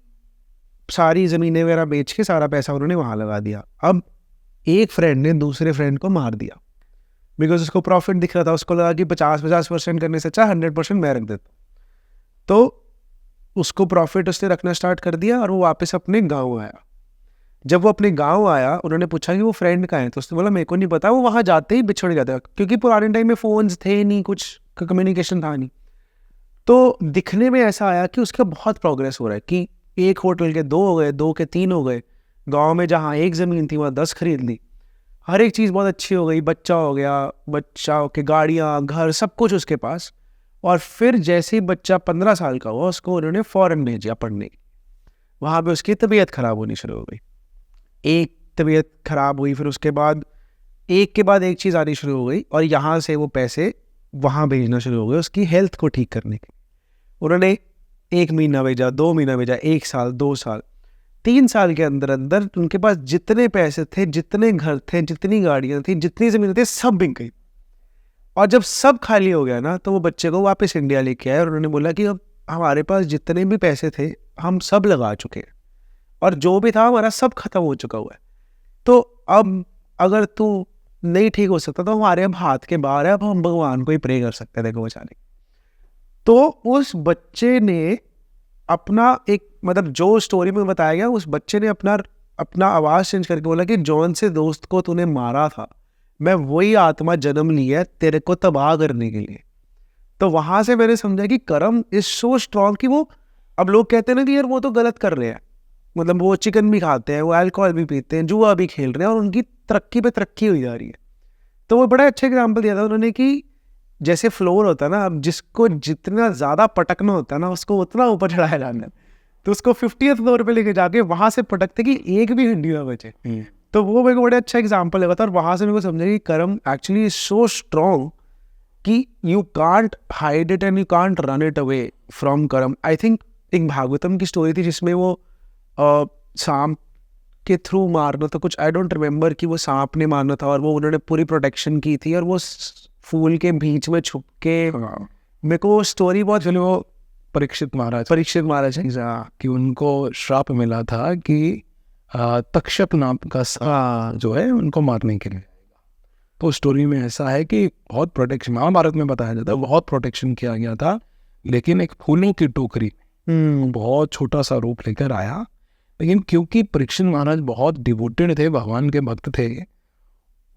सारी ज़मीनें वगैरह बेच के सारा पैसा उन्होंने वहाँ लगा दिया। अब एक फ्रेंड ने दूसरे फ्रेंड को मार दिया बिकॉज उसको प्रॉफिट दिख रहा था। उसको लगा कि 50% करने से अच्छा 100% मैं रख देता। तो उसको प्रॉफिट उसने रखना स्टार्ट कर दिया और वो वापस अपने गांव आया। जब वो अपने गांव आया, उन्होंने पूछा कि वो फ्रेंड कहाँ है, तो उसने बोला मेरे को नहीं पता, वो वहाँ जाते ही बिछड़ गया था, क्योंकि पुराने टाइम में फ़ोन्स थे नहीं, कुछ कम्युनिकेशन था नहीं। तो दिखने में ऐसा आया कि उसका बहुत प्रोग्रेस हो रहा है कि एक होटल के 2 हो गए, 2 के 3 हो गए, गाँव में जहाँ 1 ज़मीन थी वहाँ 10 खरीद ली, हर एक चीज़ बहुत अच्छी हो गई, बच्चा हो गया, बच्चा के गाड़ियाँ, घर, सब कुछ उसके पास। और फिर जैसे ही बच्चा 15 साल का हुआ, उसको उन्होंने फ़ॉरेन भेजा पढ़ने के। वहाँ पे उसकी तबीयत ख़राब होनी शुरू हो गई। एक तबीयत ख़राब हुई, फिर उसके बाद एक के बाद एक चीज़ आनी शुरू हो गई, और यहाँ से वो पैसे वहाँ भेजना शुरू हो गए उसकी हेल्थ को ठीक करने के। उन्होंने 1 महीना भेजा, 2 महीना भेजा, 1 साल, 2 साल, 3 साल के अंदर अंदर उनके पास जितने पैसे थे, जितने घर थे, जितनी गाड़ियाँ थी, जितनी ज़मीन थी, सब बिक गई। और जब सब खाली हो गया ना, तो वो बच्चे को वापस इंडिया लेके आए और उन्होंने बोला कि अब हमारे पास जितने भी पैसे थे हम सब लगा चुके हैं, और जो भी था हमारा सब खत्म हो चुका हुआ है। तो अब अगर तू नहीं ठीक हो सकता तो हमारे अब हाथ के बाहर है, अब हम भगवान को ही प्रे कर सकते हैं देखो बचाने। तो उस बच्चे ने अपना एक, मतलब जो स्टोरी में बताया गया, उस बच्चे ने अपना आवाज़ चेंज करके बोला कि जॉन से दोस्त को तूने मारा था, मैं वही आत्मा जन्म लिया है तेरे को तबाह करने के लिए। तो वहाँ से मैंने समझा कि कर्म इज सो स्ट्रॉन्ग कि वो, अब लोग कहते हैं ना कि यार वो तो गलत कर रहे हैं, मतलब वो चिकन भी खाते हैं, वो अल्कोहल भी पीते हैं, जुआ भी खेल रहे हैं, और उनकी तरक्की पे तरक्की हुई जा रही है। तो वो बड़ा अच्छा एग्जाम्पल दिया था उन्होंने कि जैसे फ्लोर होता है ना, अब जिसको जितना ज़्यादा पटकना होता है ना, उसको उतना ऊपर चढ़ाया जाना है। तो उसको 50th फ्लोर पे लेके जाके वहाँ से पटकते कि एक भी हड्डी ना बचे। तो वो मेरे को बड़ा अच्छा एग्जाम्पल लगा था, और वहाँ से मेरे को समझा कि karma actually is so strong कि you can't hide it and you can't run it away from karma. I think एक भागवतम की स्टोरी थी जिसमें वो सांप के थ्रू मारना था कुछ, आई डोंट रिमेम्बर कि वो सांप ने मारना था, और वो उन्होंने पूरी प्रोटेक्शन की थी, और वो फूल के बीच में छुप के, मेरे को वो स्टोरी बहुत, चलो वो परीक्षित महाराज कि उनको श्राप मिला था कि तक्षक नाम का जो है उनको मारने के लिए। तो स्टोरी में ऐसा है कि बहुत प्रोटेक्शन, महाभारत में बताया जाता है, बहुत प्रोटेक्शन किया गया था, लेकिन एक फूलों की टोकरी बहुत छोटा सा रूप लेकर आया। लेकिन क्योंकि परीक्षित महाराज बहुत डिवोटेड थे, भगवान के भक्त थे,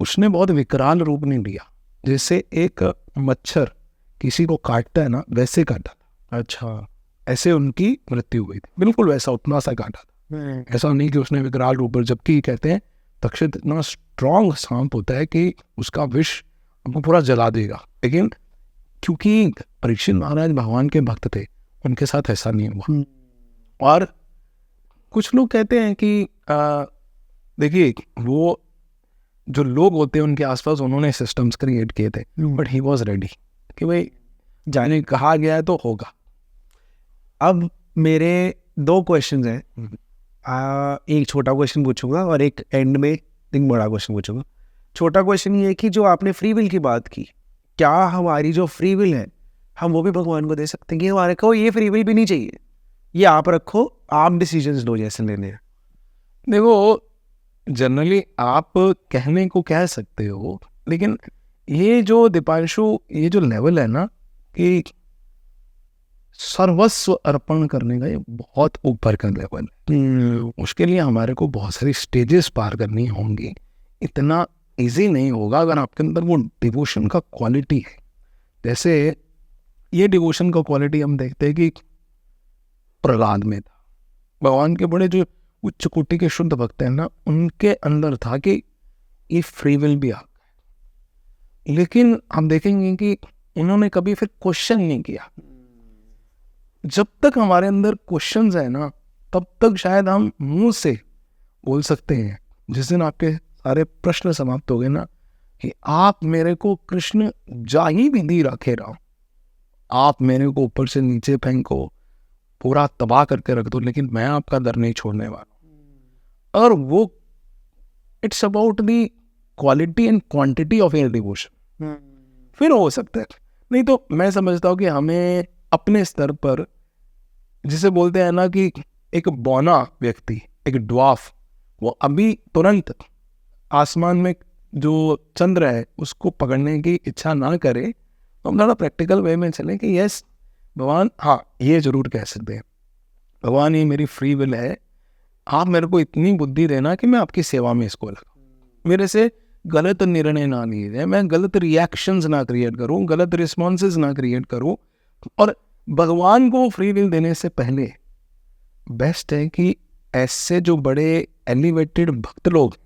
उसने बहुत विकराल रूप नहीं लिया, जैसे एक मच्छर किसी को काटता है ना, वैसे काटा था। अच्छा, ऐसे उनकी मृत्यु हुई थी, बिल्कुल वैसा, उतना सा काटा था। ऐसा नहीं कि उसने विकराल रूप, जबकि कहते हैं तक्षक इतना स्ट्रॉन्ग सांप होता है कि उसका विष हमको पूरा जला देगा। लेकिन क्योंकि परीक्षित महाराज भगवान के भक्त थे, उनके साथ ऐसा नहीं हुआ। और कुछ लोग कहते हैं कि देखिए, वो जो लोग होते हैं उनके आसपास, उन्होंने सिस्टम्स क्रिएट किए थे, बट ही वॉज रेडी कि भाई जाने कहा गया है तो होगा। अब मेरे 2 क्वेश्चन हैं, एक छोटा क्वेश्चन पूछूंगा और एक एंड में एक बड़ा क्वेश्चन पूछूंगा। छोटा क्वेश्चन ये है कि जो आपने फ्री विल की बात की, क्या हमारी जो फ्री विल है हम वो भी भगवान को दे सकते हैं कि हमारे को ये फ्री विल भी नहीं चाहिए, ये आप रखो, आप डिसीजंस लो जैसे लेने हैं? देखो, जनरली आप कहने को कह सकते हो, लेकिन ये जो दीपांशु, ये जो लेवल है ना कि सर्वस्व अर्पण करने का, ये बहुत ऊपर का लेवल है। उसके लिए हमारे को बहुत सारी स्टेजेस पार करनी होंगी, इतना इजी नहीं होगा। अगर आपके अंदर वो डिवोशन का क्वालिटी है जैसे ये डिवोशन का क्वालिटी हम देखते हैं कि प्रहलाद में था। भगवान के बड़े जो उच्च कोटि के शुद्ध भक्त हैं ना, उनके अंदर था कि ये फ्री विल भी आता है, लेकिन हम देखेंगे कि उन्होंने कभी फिर क्वेश्चन नहीं किया। जब तक हमारे अंदर क्वेश्चंस है ना, तब तक शायद हम मुंह से बोल सकते हैं। जिस दिन आपके सारे प्रश्न समाप्त हो गए ना, कि आप मेरे को कृष्ण जा ही विधि रखे रहो, आप मेरे को ऊपर से नीचे फेंको, पूरा तबाह करके रख दो, लेकिन मैं आपका दर नहीं छोड़ने वाला। और वो it's about the quality and quantity of your devotion, फिर हो सकता है। नहीं तो मैं समझता हूँ कि हमें अपने स्तर पर, जिसे बोलते हैं ना कि एक बौना व्यक्ति, एक ड्वार्फ, वो अभी तुरंत आसमान में जो चंद्र है उसको पकड़ने की इच्छा ना करे, तो हम थोड़ा प्रैक्टिकल वे में चलें कि यस भगवान, हाँ ये जरूर कह सकते हैं भगवान ये मेरी फ्री विल है, आप मेरे को इतनी बुद्धि देना कि मैं आपकी सेवा में इसको लगाऊं, मेरे से गलत निर्णय ना लिए जाए, मैं गलत रिएक्शंस ना क्रिएट करूं, गलत रिस्पॉन्सेज ना क्रिएट करूं। और भगवान को फ्री विल देने से पहले बेस्ट है कि ऐसे जो बड़े एलिवेटेड भक्त लोग,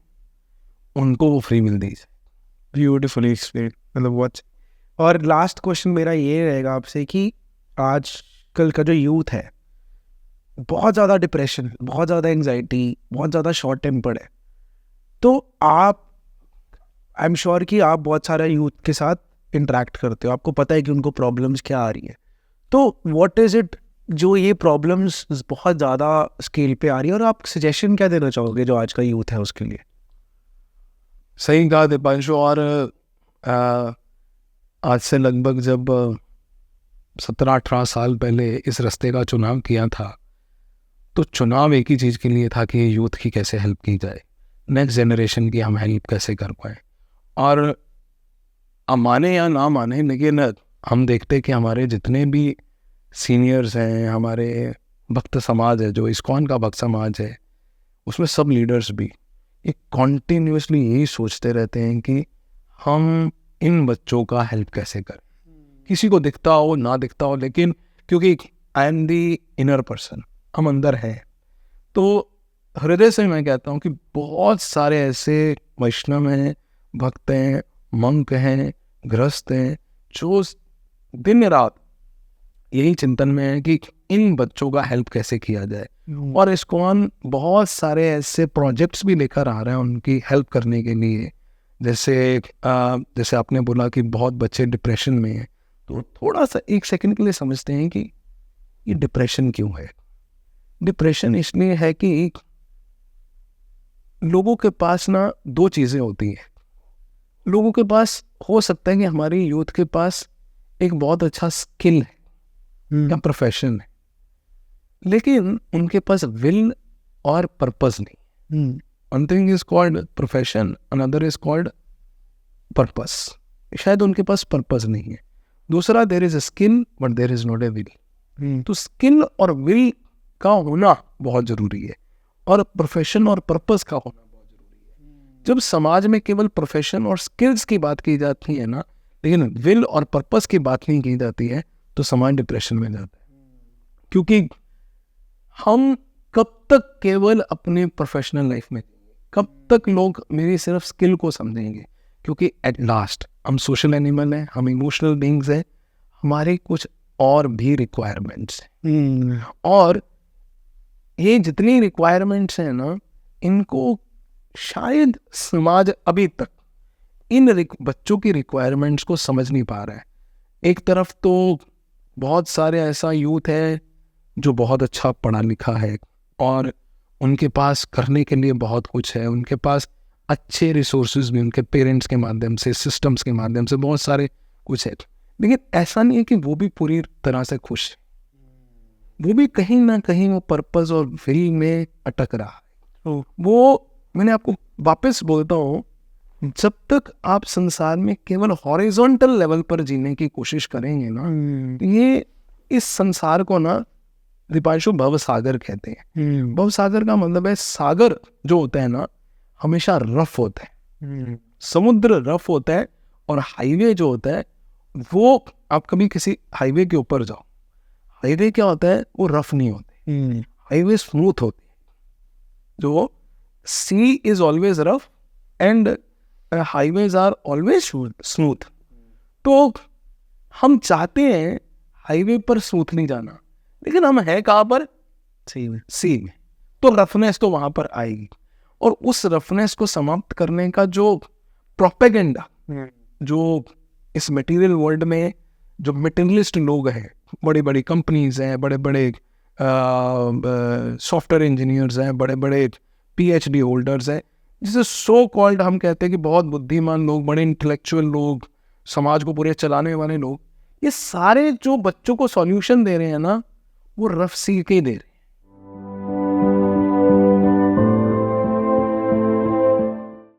उनको वो फ्री विल दी जाए। ब्यूटिफुली एक्सप्लेन, मतलब व्हाट। और लास्ट क्वेश्चन मेरा ये रहेगा आपसे कि आजकल का जो यूथ है, बहुत ज़्यादा डिप्रेशन, बहुत ज़्यादा एंजाइटी, बहुत ज़्यादा शॉर्ट टेम्पर्ड है, तो आप, आई एम श्योर कि आप बहुत सारे यूथ के साथ इंटरेक्ट करते हो, आपको पता है कि उनको प्रॉब्लम्स क्या आ रही है, तो व्हाट इज़ इट जो ये प्रॉब्लम्स बहुत ज़्यादा स्केल पे आ रही है, और आप सजेशन क्या देना चाहोगे जो आज का यूथ है उसके लिए? सही कहा दीपांशु। और आज से लगभग जब 17-18 साल पहले इस रास्ते का चुनाव किया था, तो चुनाव एक ही चीज़ के लिए था कि यूथ की कैसे हेल्प की जाए, नेक्स्ट जनरेशन की हम हेल्प कैसे कर पाए। और अब माने या ना माने, लेकिन हम देखते कि हमारे जितने भी सीनियर्स हैं, हमारे भक्त समाज है, जो इस्कॉन का भक्त समाज है, उसमें सब लीडर्स भी ये कॉन्टिन्यूसली यही सोचते रहते हैं कि हम इन बच्चों का हेल्प कैसे करें, किसी को दिखता हो ना दिखता हो, लेकिन क्योंकि I am the inner person, हम अंदर हैं, तो हृदय से मैं कहता हूँ कि बहुत सारे ऐसे वैष्णव हैं, भक्त हैं, मंक हैं, गृहस्थ हैं, जो दिन रात यही चिंतन में है कि इन बच्चों का हेल्प कैसे किया जाए। और इस्कॉन बहुत सारे ऐसे प्रोजेक्ट्स भी लेकर आ रहे हैं उनकी हेल्प करने के लिए। जैसे आपने बोला कि बहुत बच्चे डिप्रेशन में हैं, तो थोड़ा सा एक सेकंड के लिए समझते हैं कि ये डिप्रेशन क्यों है। डिप्रेशन इसलिए है कि लोगों के पास ना दो चीज़ें होती हैं। लोगों के पास हो सकता है कि हमारी यूथ के पास एक बहुत अच्छा स्किल है या प्रोफेशन है, लेकिन उनके पास विल और पर्पस नहीं। One thing is called profession, another is called purpose. शायद उनके पास पर्पस नहीं है। दूसरा, there is a skill but there is not a will. तो स्किल और विल का होना बहुत जरूरी है, और प्रोफेशन और पर्पस का होना बहुत जरूरी है। जब समाज में केवल प्रोफेशन और स्किल्स की बात की जाती है ना, लेकिन विल और पर्पस की बात नहीं की जाती है, तो समाज डिप्रेशन में जाता है। क्योंकि हम कब तक केवल अपने प्रोफेशनल लाइफ में, कब तक लोग मेरी सिर्फ स्किल को समझेंगे? क्योंकि एट लास्ट हम सोशल एनिमल हैं, हम इमोशनल बीइंग्स हैं, हमारे कुछ और भी रिक्वायरमेंट्स हैं। और ये जितनी रिक्वायरमेंट्स हैं ना, इनको शायद समाज अभी तक इन बच्चों की रिक्वायरमेंट्स को समझ नहीं पा रहा है। एक तरफ तो बहुत सारे ऐसा यूथ है जो बहुत अच्छा पढ़ा लिखा है और उनके पास करने के लिए बहुत कुछ है, उनके पास अच्छे रिसोर्सेज भी उनके पेरेंट्स के माध्यम से, सिस्टम्स के माध्यम से बहुत सारे कुछ है, लेकिन ऐसा नहीं है कि वो भी पूरी तरह से खुश है। वो भी कहीं ना कहीं वो पर्पस और विल में अटक रहा है। वो मैंने आपको वापस बोलता हूँ, जब तक आप संसार में केवल हॉरिजॉन्टल लेवल पर जीने की कोशिश करेंगे ना, ये इस संसार को ना दीपांशु भवसागर कहते हैं। भवसागर का मतलब है, सागर जो होता है ना हमेशा रफ होता है, समुद्र रफ होता है, और हाईवे जो होता है वो आप कभी किसी हाईवे के ऊपर जाओ, हाईवे क्या होता है, वो रफ नहीं होते, हाईवे स्मूथ होती है. जो sea is always rough and highways are always smooth. तो हम चाहते हैं हाईवे पर स्मूथली जाना, लेकिन हम हैं कहाँ पर, सी में. तो रफनेस तो वहां पर आएगी, और उस रफनेस को समाप्त करने का जो प्रोपेगेंडा जो इस मटेरियल वर्ल्ड में जो मटेरियलिस्ट लोग हैं, बड़ी बड़ी कंपनीज हैं, बड़े बड़े सॉफ्टवेयर इंजीनियर्स हैं, बड़े बड़े PhD होल्डर्स हैं, जिसे सो कॉल्ड हम कहते हैं कि बहुत बुद्धिमान लोग, बड़े इंटेलेक्चुअल लोग, समाज को पूरे चलाने वाले लोग, ये सारे जो बच्चों को सॉल्यूशन दे रहे हैं ना, वो रफ सी के दे रहे हैं.